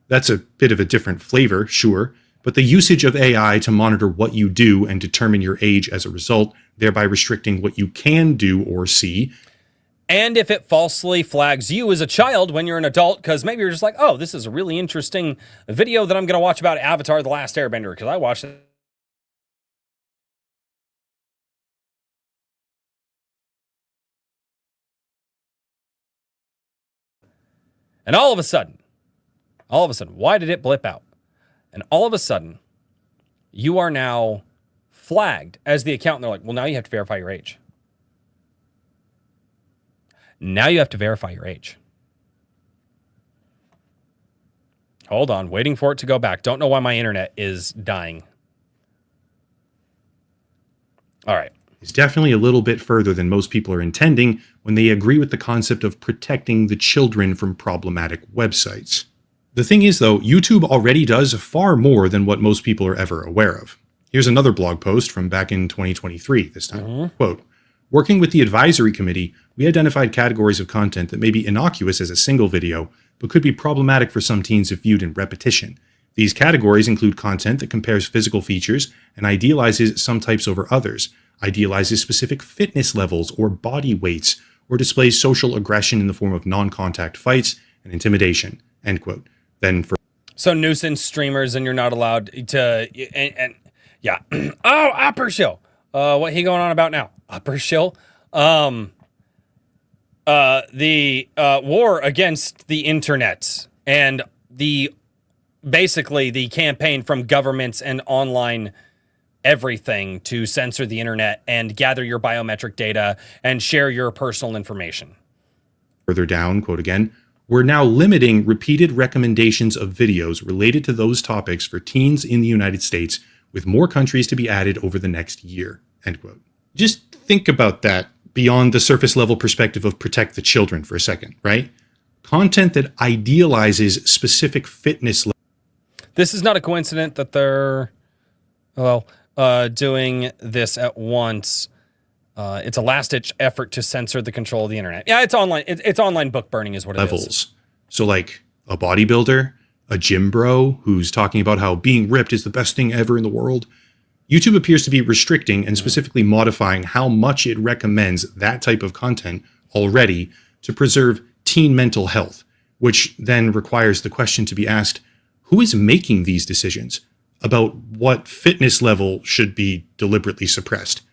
That's a bit of a different flavor, sure, but the usage of AI to monitor what you do and determine your age as a result, thereby restricting what you can do or see. And if it falsely flags you as a child when you're an adult, because maybe you're just like, oh, this is a really interesting video that I'm going to watch about Avatar: The Last Airbender, because I watched it. And all of a sudden, why did it blip out? And all of a sudden, you are now flagged as the account. And they're like, well, now you have to verify your age. Now you have to verify your age. Hold on, waiting for it to go back. Don't know why my internet is dying. All right. It's definitely a little bit further than most people are intending when they agree with the concept of protecting the children from problematic websites. The thing is, though, YouTube already does far more than what most people are ever aware of. Here's another blog post from back in 2023 this time. Quote, working with the advisory committee, we identified categories of content that may be innocuous as a single video, but could be problematic for some teens if viewed in repetition. These categories include content that compares physical features and idealizes some types over others, idealizes specific fitness levels or body weights, or displays social aggression in the form of non-contact fights and intimidation, end quote. Then for so nuisance streamers, and you're not allowed to, and yeah. Oh, Upper Shill. What he going on about now? Upper Shill. The war against the internet and basically the campaign from governments and online everything to censor the internet and gather your biometric data and share your personal information. Further down, quote again, we're now limiting repeated recommendations of videos related to those topics for teens in the United States, with more countries to be added over the next year, end quote. Just think about that beyond the surface level perspective of protect the children for a second, right? Content that idealizes specific fitness levels. This is not a coincidence that they're, doing this at once. It's a last-ditch effort to censor the control of the internet. Yeah, it's online. It's online book burning is what it is. So like a bodybuilder, a gym bro who's talking about how being ripped is the best thing ever in the world. YouTube appears to be restricting and specifically modifying how much it recommends that type of content already to preserve teen mental health, which then requires the question to be asked, who is making these decisions? about what fitness level should be deliberately suppressed.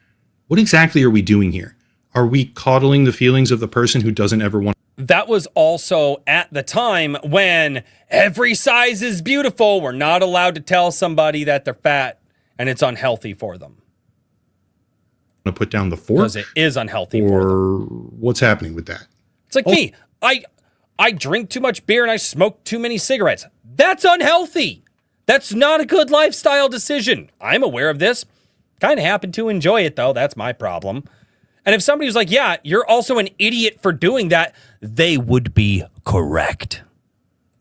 What exactly are we doing here? Are we coddling the feelings of the person who doesn't ever want? That was also at the time when every size is beautiful. We're not allowed to tell somebody that they're fat and it's unhealthy for them. To put down the fork? Because it is unhealthy for them. Or what's happening with that? It's like me. I drink too much beer and I smoke too many cigarettes. That's unhealthy. That's not a good lifestyle decision. I'm aware of this. Kind of happen to enjoy it, though. That's my problem. And if somebody was like, yeah, you're also an idiot for doing that, they would be correct.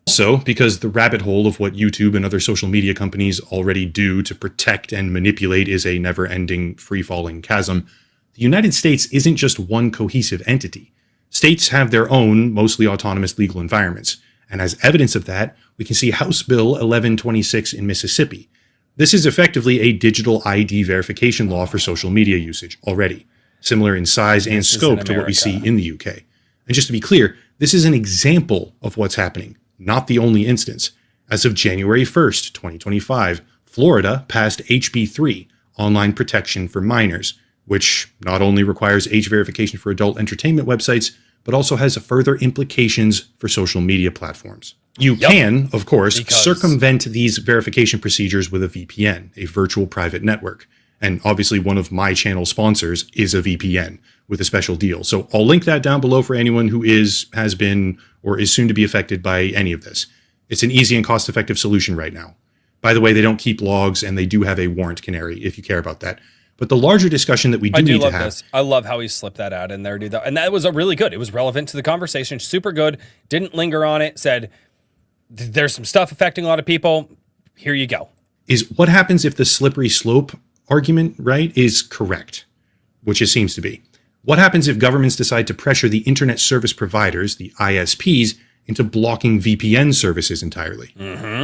Also, because the rabbit hole of what YouTube and other social media companies already do to protect and manipulate is a never-ending, free-falling chasm, the United States isn't just one cohesive entity. States have their own, mostly autonomous legal environments. And as evidence of that, we can see House Bill 1126 in Mississippi. This is effectively a digital ID verification law for social media usage already, similar in size and scope to what we see in the UK. And just to be clear, this is an example of what's happening, not the only instance. As of January 1st, 2025, Florida passed HB 3, Online Protection for Minors, which not only requires age verification for adult entertainment websites, but also has further implications for social media platforms. You can, of course, circumvent these verification procedures with a VPN, a virtual private network. And obviously one of my channel sponsors is a VPN with a special deal. So I'll link that down below for anyone who has been, or is soon to be affected by any of this. It's an easy and cost-effective solution right now. By the way, they don't keep logs and they do have a warrant canary if you care about that. But the larger discussion that we do need to have. This. I love how he slipped that out in there, dude. And that was really good. It was relevant to the conversation. Super good. Didn't linger on it. Said, there's some stuff affecting a lot of people. Here you go. Is what happens if the slippery slope argument, right, is correct, which it seems to be. What happens if governments decide to pressure the internet service providers, the ISPs, into blocking VPN services entirely?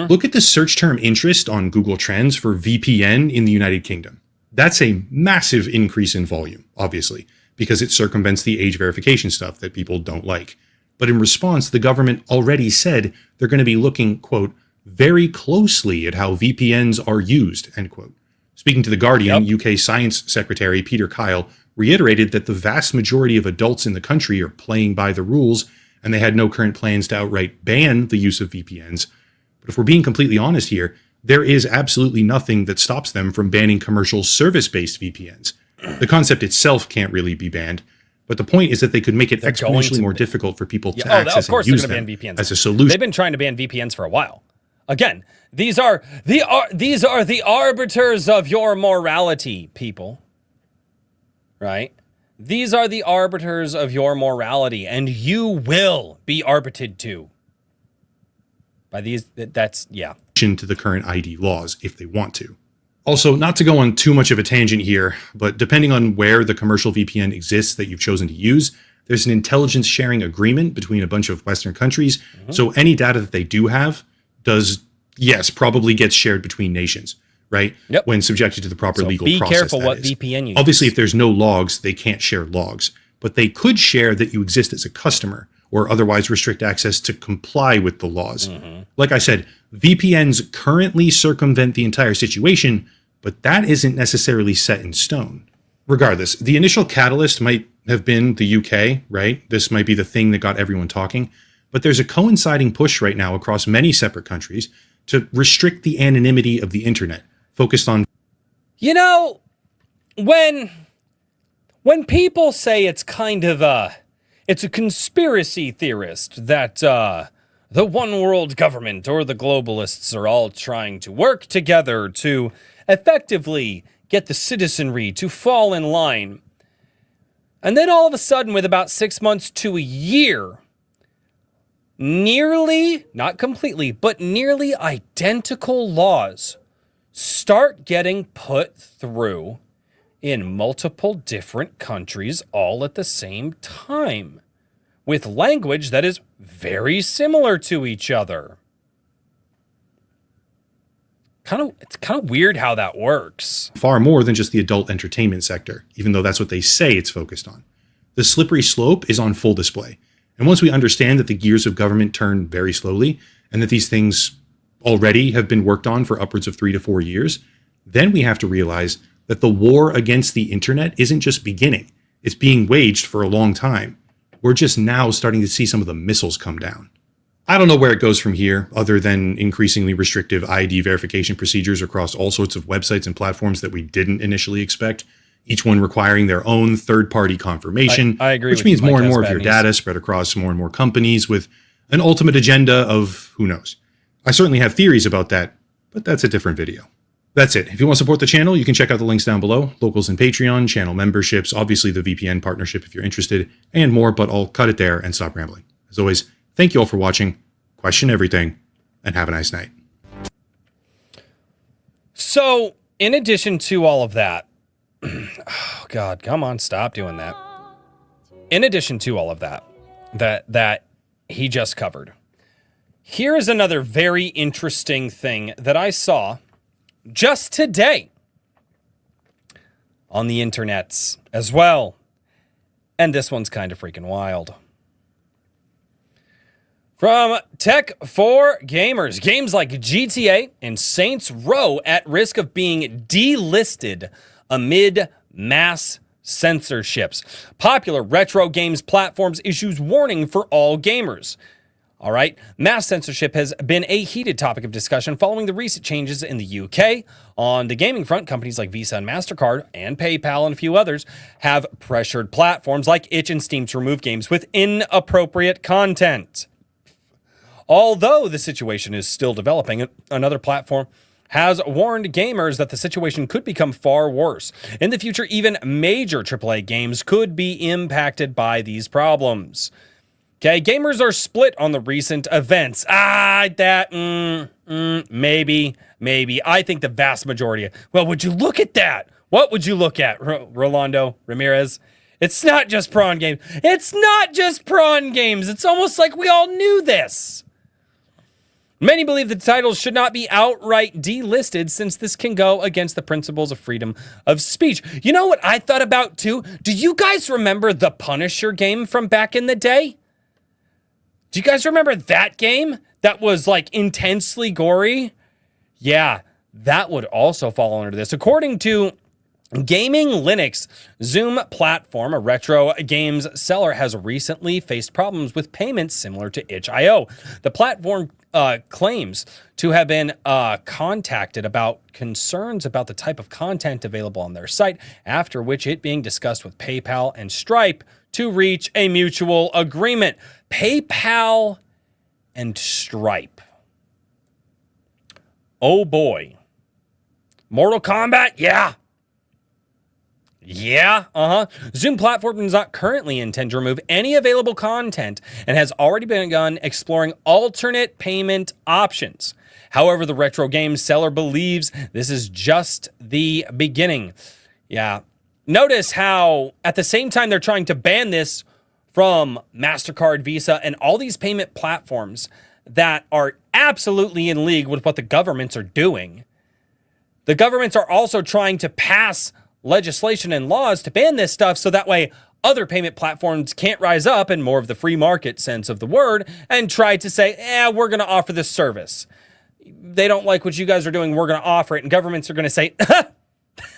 Look at the search term interest on Google Trends for VPN in the United Kingdom. That's a massive increase in volume, obviously, because it circumvents the age verification stuff that people don't like. But in response, the government already said they're going to be looking, quote, very closely at how VPNs are used, end quote. Speaking to The Guardian, UK Science Secretary Peter Kyle reiterated that the vast majority of adults in the country are playing by the rules, and they had no current plans to outright ban the use of VPNs. But if we're being completely honest here, there is absolutely nothing that stops them from banning commercial service-based VPNs. The concept itself can't really be banned, but the point is that they could make it exponentially more difficult for people to access and use them as a solution. They've been trying to ban VPNs for a while. Again, these are the arbiters of your morality, people. Right? These are the arbiters of your morality, and you will be arbitrated to by these. That's to the current ID laws if they want to. Also, not to go on too much of a tangent here, but depending on where the commercial VPN exists that you've chosen to use, there's an intelligence sharing agreement between a bunch of Western countries. So any data that they do have does, yes, probably gets shared between nations, right? When subjected to the proper legal process. Be careful what VPN you use. Obviously, if there's no logs, they can't share logs, but they could share that you exist as a customer or otherwise restrict access to comply with the laws. Like I said, VPNs currently circumvent the entire situation, but that isn't necessarily set in stone. Regardless, the initial catalyst might have been the UK, right? This might be the thing that got everyone talking, but there's a coinciding push right now across many separate countries to restrict the anonymity of the internet, focused on... You know, when people say it's kind of it's a conspiracy theorist that the one world government or the globalists are all trying to work together to effectively get the citizenry to fall in line. And then all of a sudden, with about 6 months to a year, nearly, not completely, but nearly identical laws start getting put through in multiple different countries all at the same time, with language that is very similar to each other. It's kind of weird how that works. Far more than just the adult entertainment sector, even though that's what they say it's focused on. The slippery slope is on full display. And once we understand that the gears of government turn very slowly, and that these things already have been worked on for upwards of 3 to 4 years, then we have to realize that the war against the internet isn't just beginning. It's being waged for a long time. We're just now starting to see some of the missiles come down. I don't know where it goes from here, other than increasingly restrictive ID verification procedures across all sorts of websites and platforms that we didn't initially expect, each one requiring their own third-party confirmation, I agree, which means more and more of your data spread across more and more companies with an ultimate agenda of who knows. I certainly have theories about that, but that's a different video. That's it. If you want to support the channel, you can check out the links down below. Locals and Patreon, channel memberships, obviously the VPN partnership if you're interested, and more, but I'll cut it there and stop rambling. As always, thank you all for watching, question everything, and have a nice night. So, in addition to all of that, oh God, come on, stop doing that. In addition to all of that, that he just covered, here is another very interesting thing that I saw just today on the internets as well. And this one's kind of freaking wild. From Tech for Gamers, games like GTA and Saints Row at risk of being delisted amid mass censorships. Popular retro games platforms issues warning for all gamers. All right, mass censorship has been a heated topic of discussion following the recent changes in the UK. On the gaming front, companies like Visa and MasterCard and PayPal and a few others have pressured platforms like Itch and Steam to remove games with inappropriate content. Although the situation is still developing, another platform has warned gamers that the situation could become far worse. In the future, even major AAA games could be impacted by these problems. Okay, gamers are split on the recent events. Maybe. I think the vast majority. Well, would you look at that? What would you look at, Rolando Ramirez? It's not just prawn games. It's not just prawn games. It's almost like we all knew this. Many believe the titles should not be outright delisted since this can go against the principles of freedom of speech. You know what I thought about too? Do you guys remember the Punisher game from back in the day? Do you guys remember that game that was like intensely gory? Yeah, that would also fall under this. According to Gaming Linux, Zoom Platform, a retro games seller, has recently faced problems with payments similar to itch.io. The platform claims to have been contacted about concerns about the type of content available on their site, after which it being discussed with PayPal and Stripe to reach a mutual agreement. PayPal and Stripe. Oh boy. Mortal Kombat? Yeah. Zoom Platform does not currently intend to remove any available content and has already begun exploring alternate payment options. However, the retro game seller believes this is just the beginning. Yeah. Notice how at the same time they're trying to ban this from MasterCard, Visa, and all these payment platforms that are absolutely in league with what the governments are doing. The governments are also trying to pass legislation and laws to ban this stuff so that way other payment platforms can't rise up in more of the free market sense of the word and try to say, we're going to offer this service. They don't like what you guys are doing, we're going to offer it. And governments are going to say,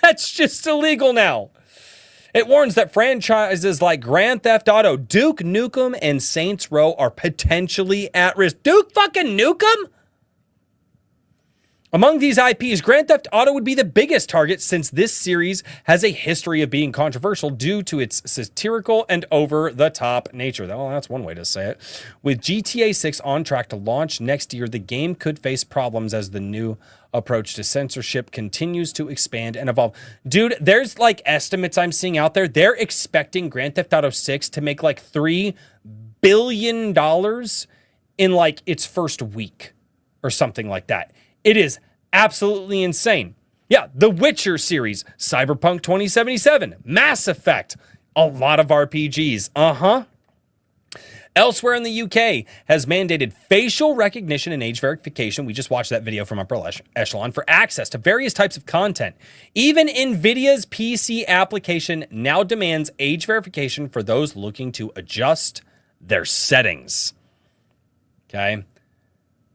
that's just illegal now. It warns that franchises like Grand Theft Auto, Duke Nukem, and Saints Row are potentially at risk. Duke fucking Nukem? Among these IPs, Grand Theft Auto would be the biggest target since this series has a history of being controversial due to its satirical and over-the-top nature. Well, that's one way to say it. With GTA 6 on track to launch next year, the game could face problems as the new approach to censorship continues to expand and evolve. Dude, there's like estimates I'm seeing out there. They're expecting Grand Theft Auto 6 to make like $3 billion in like its first week or something like that. It is absolutely insane. Yeah, The Witcher series, Cyberpunk 2077, Mass Effect, a lot of RPGs. Elsewhere in the UK has mandated facial recognition and age verification. We just watched that video from Upper Echelon for access to various types of content. Even NVIDIA's PC application now demands age verification for those looking to adjust their settings. Okay.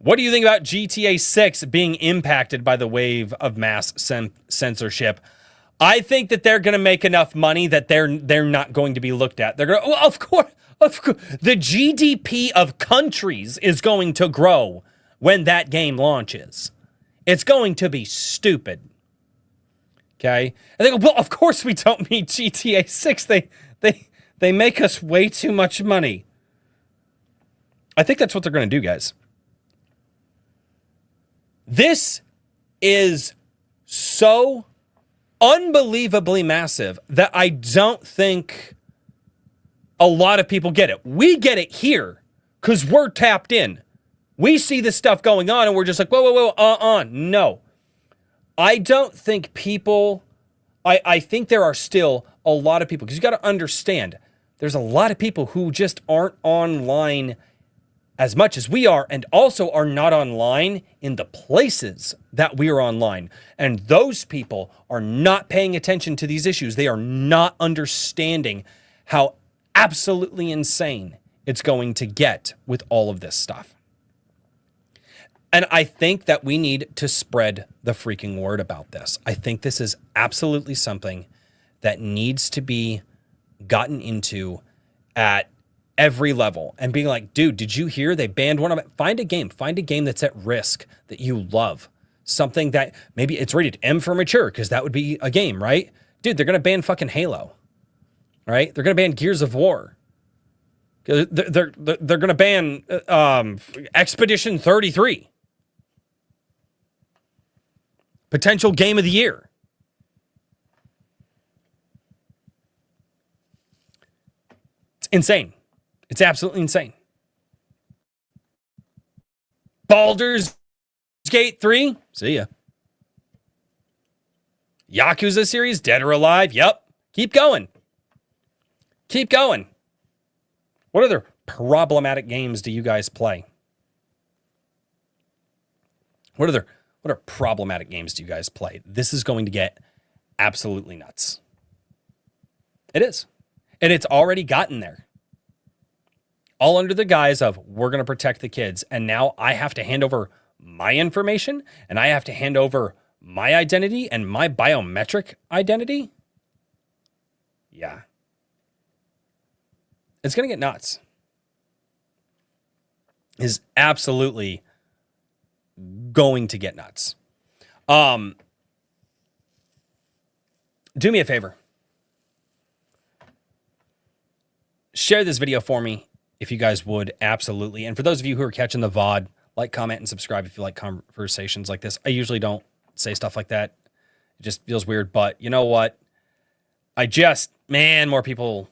What do you think about GTA 6 being impacted by the wave of mass censorship? I think that they're going to make enough money that they're not going to be looked at. They're going to, well, of course, the GDP of countries is going to grow when that game launches. It's going to be stupid. Okay? And they go, well, of course we don't need GTA 6. They make us way too much money. I think that's what they're going to do, guys. This is so unbelievably massive that I don't think a lot of people get it. We get it here because we're tapped in. We see this stuff going on and we're just like, whoa, no. I don't think people, I think there are still a lot of people, because you got to understand, there's a lot of people who just aren't online as much as we are, and also are not online in the places that we are online. And those people are not paying attention to these issues. They are not understanding how absolutely insane it's going to get with all of this stuff. And I think that we need to spread the freaking word about this. I think this is absolutely something that needs to be gotten into at every level, and being like, dude, did you hear they banned one of it? Find a game that's at risk that you love. Something that maybe it's rated M for mature, because that would be a game, right? Dude, they're going to ban fucking Halo, right? They're going to ban Gears of War. They're going to ban Expedition 33. Potential game of the year. It's insane. It's absolutely insane. Baldur's Gate 3, see ya. Yakuza series, Dead or Alive, yep. Keep going. Keep going. What other problematic games do you guys play? What are problematic games do you guys play? This is going to get absolutely nuts. It is. And it's already gotten there. All under the guise of, we're going to protect the kids. And now I have to hand over my information, and I have to hand over my identity and my biometric identity. Yeah. It's going to get nuts. Is absolutely going to get nuts. Do me a favor. Share this video for me, if you guys would, absolutely. And for those of you who are catching the VOD, like, comment, and subscribe if you like conversations like this. I usually don't say stuff like that. It just feels weird. But you know what? More people.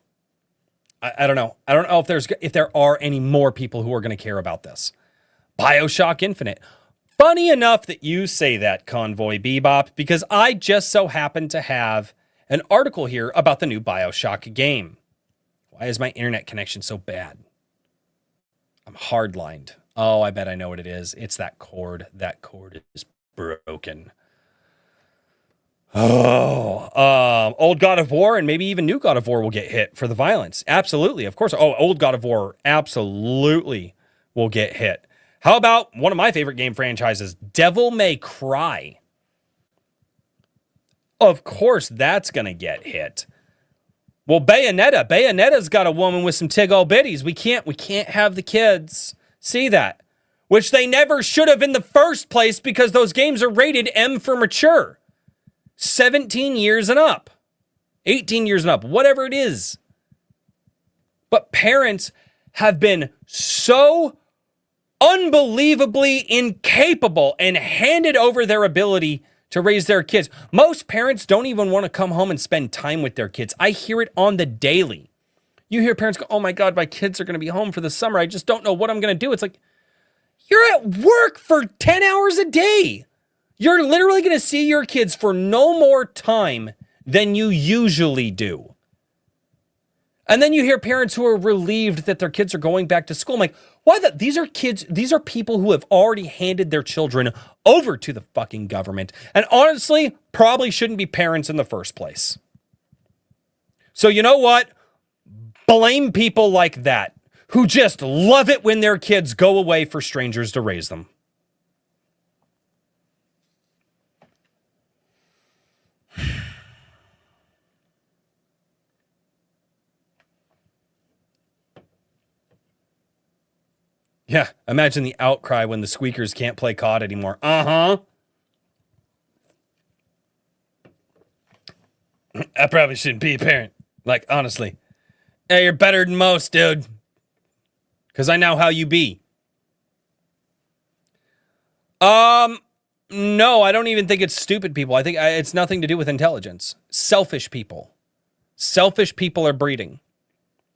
I don't know. I don't know if there are any more people who are going to care about this. BioShock Infinite. Funny enough that you say that, Convoy Bebop, because I just so happen to have an article here about the new BioShock game. Why is my internet connection so bad? I'm hardlined. Oh, I bet I know what it is. It's that cord. That cord is broken. Oh, old God of War and maybe even new God of War will get hit for the violence. Absolutely, of course. Oh, old God of War absolutely will get hit. How about one of my favorite game franchises, Devil May Cry? Of course, that's going to get hit. Well, Bayonetta's got a woman with some tig-old bitties. We can't have the kids see that, which they never should have in the first place, because those games are rated M for mature. 17 years and up, 18 years and up, whatever it is. But parents have been so unbelievably incapable and handed over their ability to raise their kids. Most parents don't even want to come home and spend time with their kids. I hear it on the daily. You hear parents go, oh my God, my kids are going to be home for the summer. I just don't know what I'm going to do. It's like, you're at work for 10 hours a day. You're literally going to see your kids for no more time than you usually do. And then you hear parents who are relieved that their kids are going back to school. I'm like, why? These are kids. These are people who have already handed their children over to the fucking government. And honestly, probably shouldn't be parents in the first place. So you know what? Blame people like that who just love it when their kids go away for strangers to raise them. Yeah, imagine the outcry when the squeakers can't play COD anymore. Uh-huh. I probably shouldn't be a parent. Like, honestly. Hey, you're better than most, dude. Because I know how you be. No, I don't even think it's stupid people. I think it's nothing to do with intelligence. Selfish people. Selfish people are breeding.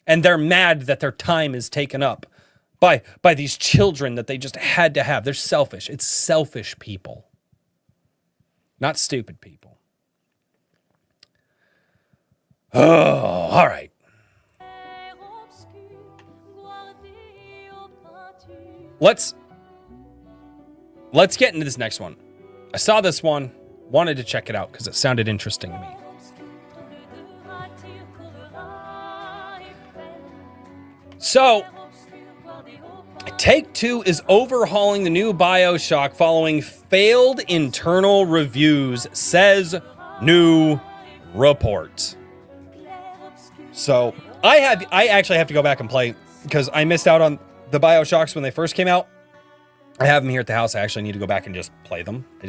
And they're mad that their time is taken up by these children that they just had to have. They're selfish. It's selfish people. Not stupid people. Oh, all right. Let's get into this next one. I saw this one, wanted to check it out because it sounded interesting to me. So, Take-Two is overhauling the new BioShock following failed internal reviews, says new report. So, I actually have to go back and play because I missed out on the BioShocks when they first came out. I have them here at the house. I actually need to go back and just play them. I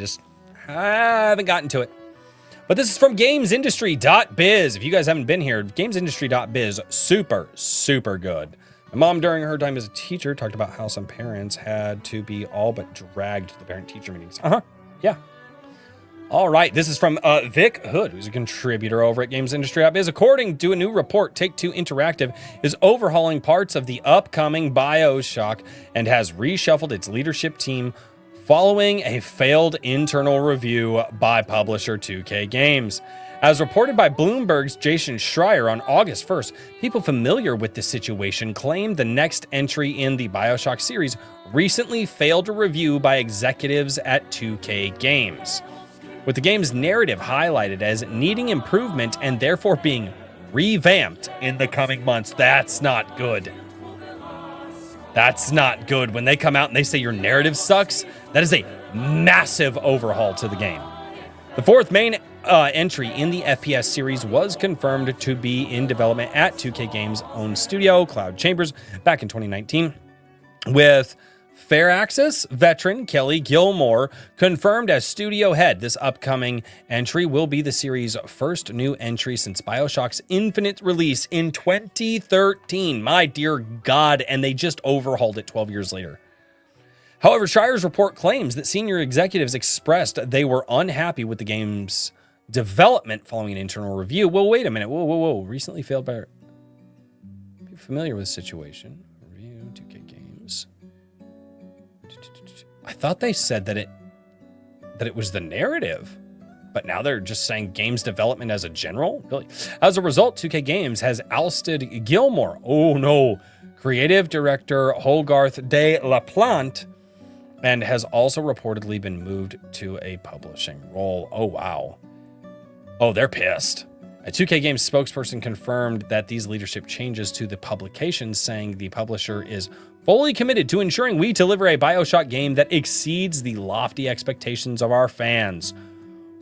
haven't gotten to it. But this is from gamesindustry.biz. If you guys haven't been here, gamesindustry.biz, super, super good. My mom, during her time as a teacher, talked about how some parents had to be all but dragged to the parent-teacher meetings. Yeah. All right, this is from Vic Hood, who's a contributor over at gamesindustry.biz. According to a new report, Take-Two Interactive is overhauling parts of the upcoming BioShock and has reshuffled its leadership team following a failed internal review by publisher 2K Games. As reported by Bloomberg's Jason Schreier on August 1st, people familiar with the situation claimed the next entry in the BioShock series recently failed a review by executives at 2K Games, with the game's narrative highlighted as needing improvement and therefore being revamped in the coming months. That's not good. That's not good. When they come out and they say your narrative sucks, that is a massive overhaul to the game. The fourth main entry in the FPS series was confirmed to be in development at 2K Games' own studio, Cloud Chambers, back in 2019, with Firaxis veteran Kelly Gilmore confirmed as studio head. This upcoming entry will be the series' first new entry since BioShock's Infinite release in 2013. My dear God, and they just overhauled it 12 years later. However, Schreier's report claims that senior executives expressed they were unhappy with the game's development following an internal review. Well, wait a minute. Whoa. Recently failed by... Are you familiar with the situation? Review, 2K Games. I thought they said that it was the narrative, but now they're just saying games development as a general? Really? As a result, 2K Games has ousted Gilmore. Oh no. Creative director Hogarth de la Plante, and has also reportedly been moved to a publishing role. Oh, wow. Oh, they're pissed. A 2K Games spokesperson confirmed that these leadership changes to the publication, saying the publisher is fully committed to ensuring we deliver a BioShock game that exceeds the lofty expectations of our fans.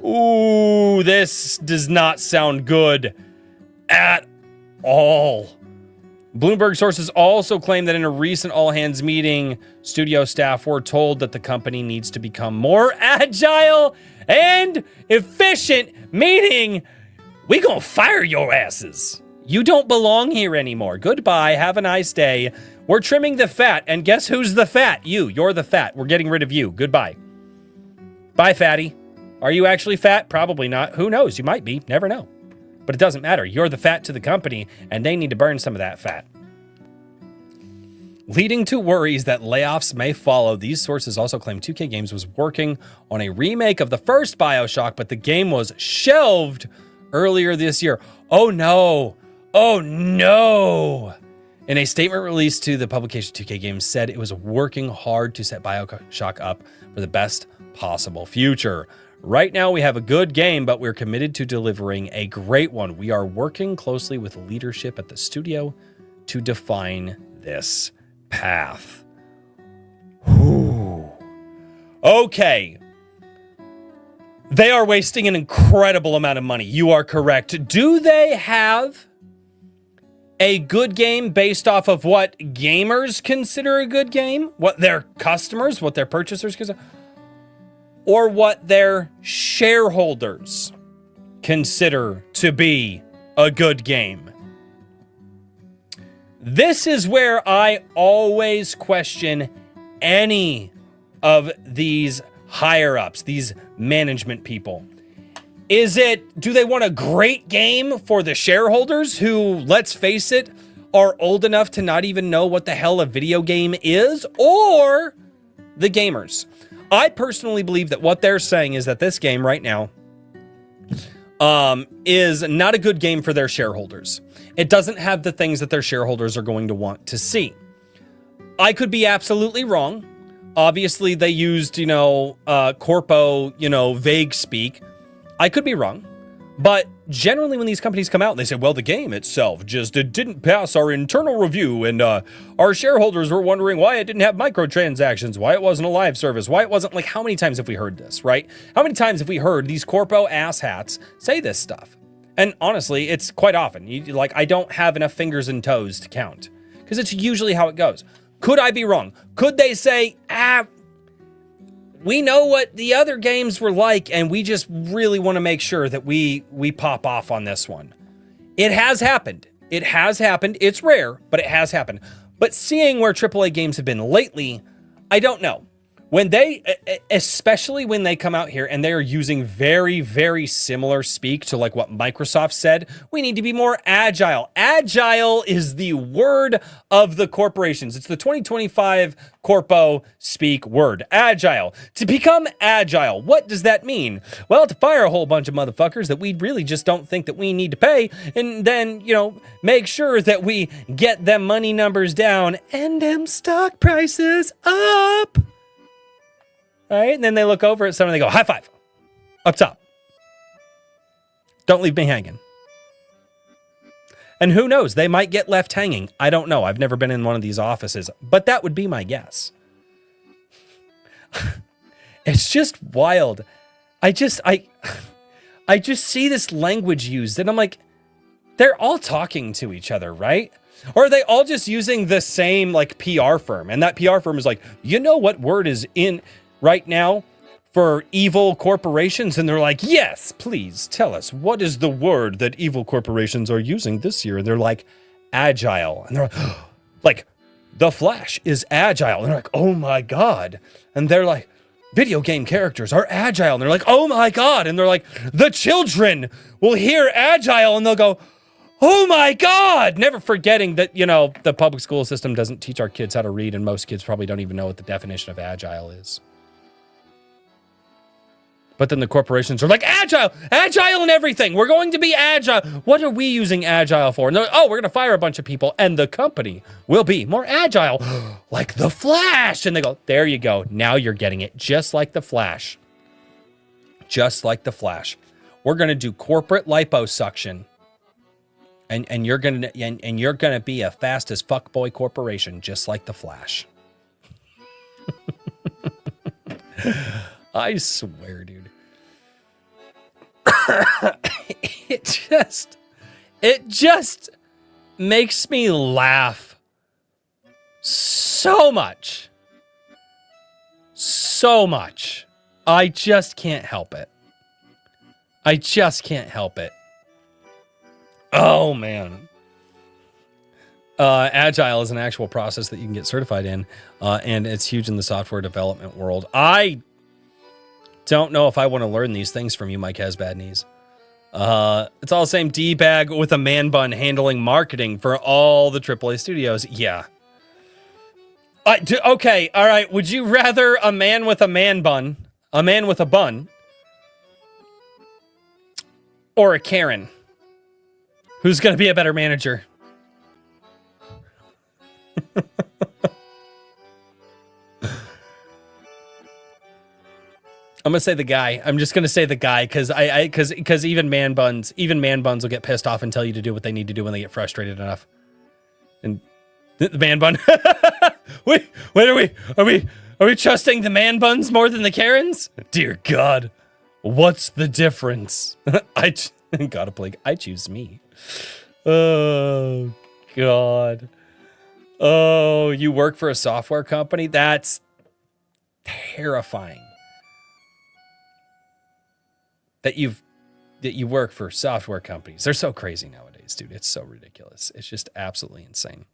Ooh, this does not sound good at all. Bloomberg sources also claim that in a recent all-hands meeting, studio staff were told that the company needs to become more agile and efficient, meaning we gonna fire your asses. You don't belong here anymore. Goodbye, have a nice day. We're trimming the fat, and guess who's the fat? You're the fat. We're getting rid of you. Goodbye. Bye, fatty. Are you actually fat? Probably not. Who knows? You might be. Never know. But it doesn't matter. You're the fat to the company, and they need to burn some of that fat. Leading to worries that layoffs may follow, these sources also claim 2K Games was working on a remake of the first BioShock, but the game was shelved earlier this year. Oh no. Oh no. In a statement released to the publication, 2K Games said it was working hard to set BioShock up for the best possible future. Right now, we have a good game, but we're committed to delivering a great one. We are working closely with leadership at the studio to define this path. Whew. Okay. They are wasting an incredible amount of money. You are correct. Do they have a good game based off of what gamers consider a good game, what their customers, what their purchasers consider, or what their shareholders consider to be a good game. This is where I always question any of these higher ups, these management people. Do they want a great game for the shareholders who, let's face it, are old enough to not even know what the hell a video game is, or the gamers? I personally believe that what they're saying is that this game right now is not a good game for their shareholders. It doesn't have the things that their shareholders are going to want to see. I could be absolutely wrong. Obviously, they used, corpo, vague speak. I could be wrong. But generally when these companies come out and they say, well, the game itself it didn't pass our internal review, and our shareholders were wondering why it didn't have microtransactions, why it wasn't a live service, why it wasn't, like, how many times have we heard this, right? How many times have we heard these corpo asshats say this stuff? And honestly, it's quite often. I don't have enough fingers and toes to count, because it's usually how it goes. Could I be wrong? Could they say, we know what the other games were like, and we just really want to make sure that we pop off on this one? It has happened. It has happened. It's rare, but it has happened. But seeing where AAA games have been lately, I don't know. Especially when they come out here and they are using very, very similar speak to like what Microsoft said, we need to be more agile. Agile is the word of the corporations. It's the 2025 corpo speak word. Agile. To become agile, what does that mean? Well, to fire a whole bunch of motherfuckers that we really just don't think that we need to pay, and then, make sure that we get them money numbers down and them stock prices up. All right, and then they look over at someone and they go, high five, up top. Don't leave me hanging. And who knows, they might get left hanging. I don't know. I've never been in one of these offices, but that would be my guess. It's just wild. I just see this language used and I'm like, they're all talking to each other, right? Or are they all just using the same like PR firm? And that PR firm is like, you know what word is in right now for evil corporations? And they're like, yes, please tell us, what is the word that evil corporations are using this year? And they're like, agile. And they're like, the Flash is agile. And they're like, oh my God. And they're like, video game characters are agile. And they're like, oh my God. And they're like, the children will hear agile and they'll go, oh my God. Never forgetting that, the public school system doesn't teach our kids how to read. And most kids probably don't even know what the definition of agile is. But then the corporations are like, agile and everything. We're going to be agile. What are we using agile for? And they're like, oh, we're going to fire a bunch of people and the company will be more agile, like the Flash. And they go, there you go. Now you're getting it. Just like the Flash. Just like the Flash. We're going to do corporate liposuction. And you're going to be a fast as fuckboy corporation, just like the Flash. I swear, dude. It just makes me laugh so much. So much. I just can't help it. Oh, man. Agile is an actual process that you can get certified in, and it's huge in the software development world. I don't know if I want to learn these things from you, Mike Has Bad Knees. It's all the same D-bag with a man bun handling marketing for all the AAA studios. Yeah. Okay, all right. Would you rather a man with a man bun, a man with a bun, or a Karen? Who's going to be a better manager? I'm gonna say the guy. I'm just gonna say the guy because even man buns will get pissed off and tell you to do what they need to do when they get frustrated enough. And the man bun. Wait, are we trusting the man buns more than the Karens? Dear God, what's the difference? I choose me. Oh God. Oh, you work for a software company? That's terrifying. That you work for software companies. They're so crazy nowadays, dude. It's so ridiculous. It's just absolutely insane.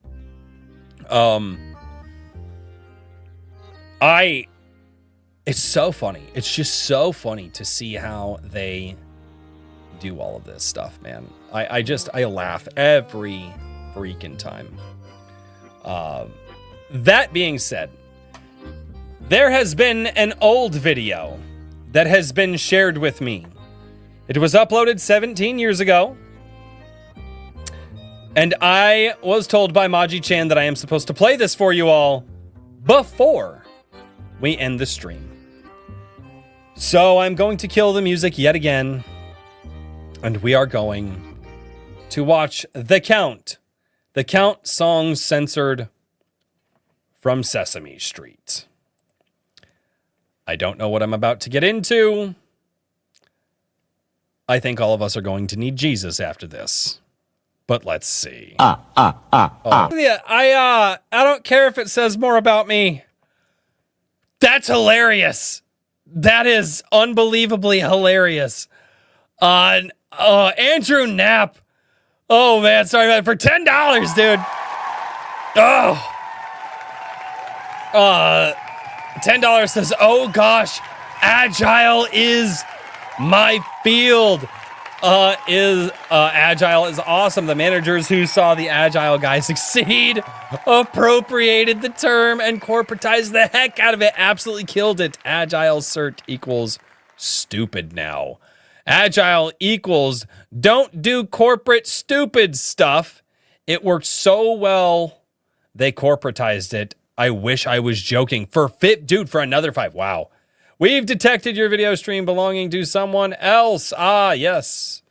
It's so funny. It's just so funny to see how they do all of this stuff, man. I laugh every freaking time. That being said, there has been an old video that has been shared with me. It was uploaded 17 years ago. And I was told by Maji-chan that I am supposed to play this for you all before we end the stream. So I'm going to kill the music yet again. And we are going to watch The Count. The Count song censored from Sesame Street. I don't know what I'm about to get into. I think all of us are going to need Jesus after this. But let's see. Yeah, I don't care if it says more about me. That's hilarious. That is unbelievably hilarious. Andrew Knapp. Oh man, sorry about it. For $10, dude. Oh. $10 says, oh gosh, Agile is my field. Agile is awesome. The managers who saw the Agile guy succeed appropriated the term and corporatized the heck out of it. Absolutely killed it. Agile cert equals stupid now. Agile equals don't do corporate stupid stuff. It worked so well, they corporatized it. I wish I was joking. For another 5. Wow. We've detected your video stream belonging to someone else. Ah, yes.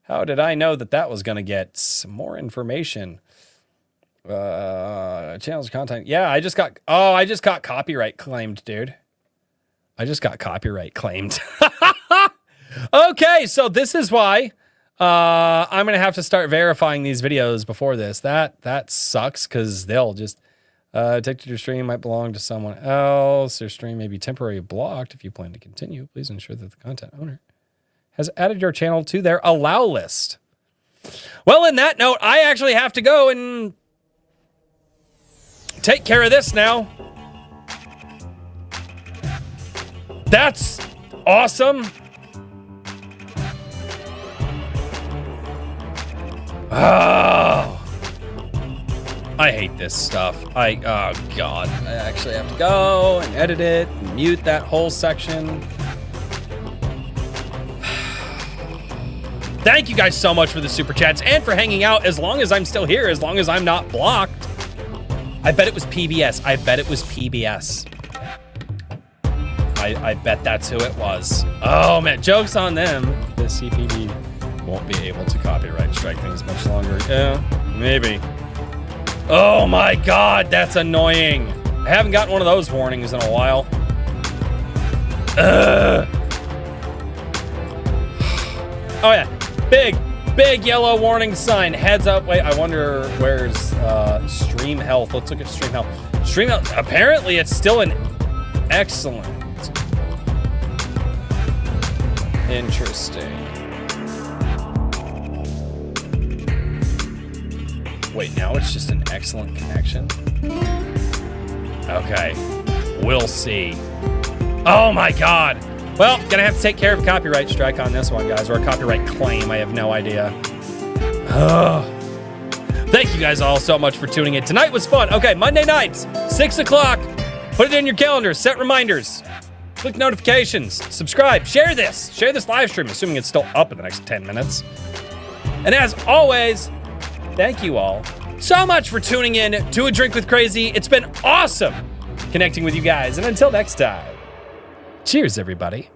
How did I know that was going to get some more information? Channels content. Yeah, I just got copyright claimed, dude. I just got copyright claimed. Okay, so this is why I'm going to have to start verifying these videos before this. That sucks because they'll just... detected your stream might belong to someone else. Your stream may be temporarily blocked. If you plan to continue, please ensure that the content owner has added your channel to their allow list. Well, in that note, I actually have to go and take care of this now. That's awesome. Oh. I hate this stuff. Oh God. I actually have to go and edit it and mute that whole section. Thank you guys so much for the super chats and for hanging out as long as I'm still here, as long as I'm not blocked. I bet it was PBS. I bet that's who it was. Oh man, joke's on them. The CPB won't be able to copyright strike things much longer. Yeah, maybe. Oh my God, that's annoying. I haven't gotten one of those warnings in a while. Oh yeah, big yellow warning sign. Heads up. Wait, I wonder where's stream health. Let's look at stream health. Stream health, apparently it's still an excellent. Interesting. Wait, now it's just an excellent connection? Okay, we'll see. Oh my God. Well, gonna have to take care of a copyright strike on this one, guys, or a copyright claim. I have no idea. Thank you guys all so much for tuning in. Tonight was fun. Okay, Monday nights, 6 o'clock. Put it in your calendar, set reminders, click notifications, subscribe, share this live stream, assuming it's still up in the next 10 minutes. And as always, thank you all so much for tuning in to A Drink with Crazy. It's been awesome connecting with you guys. And until next time, cheers, everybody.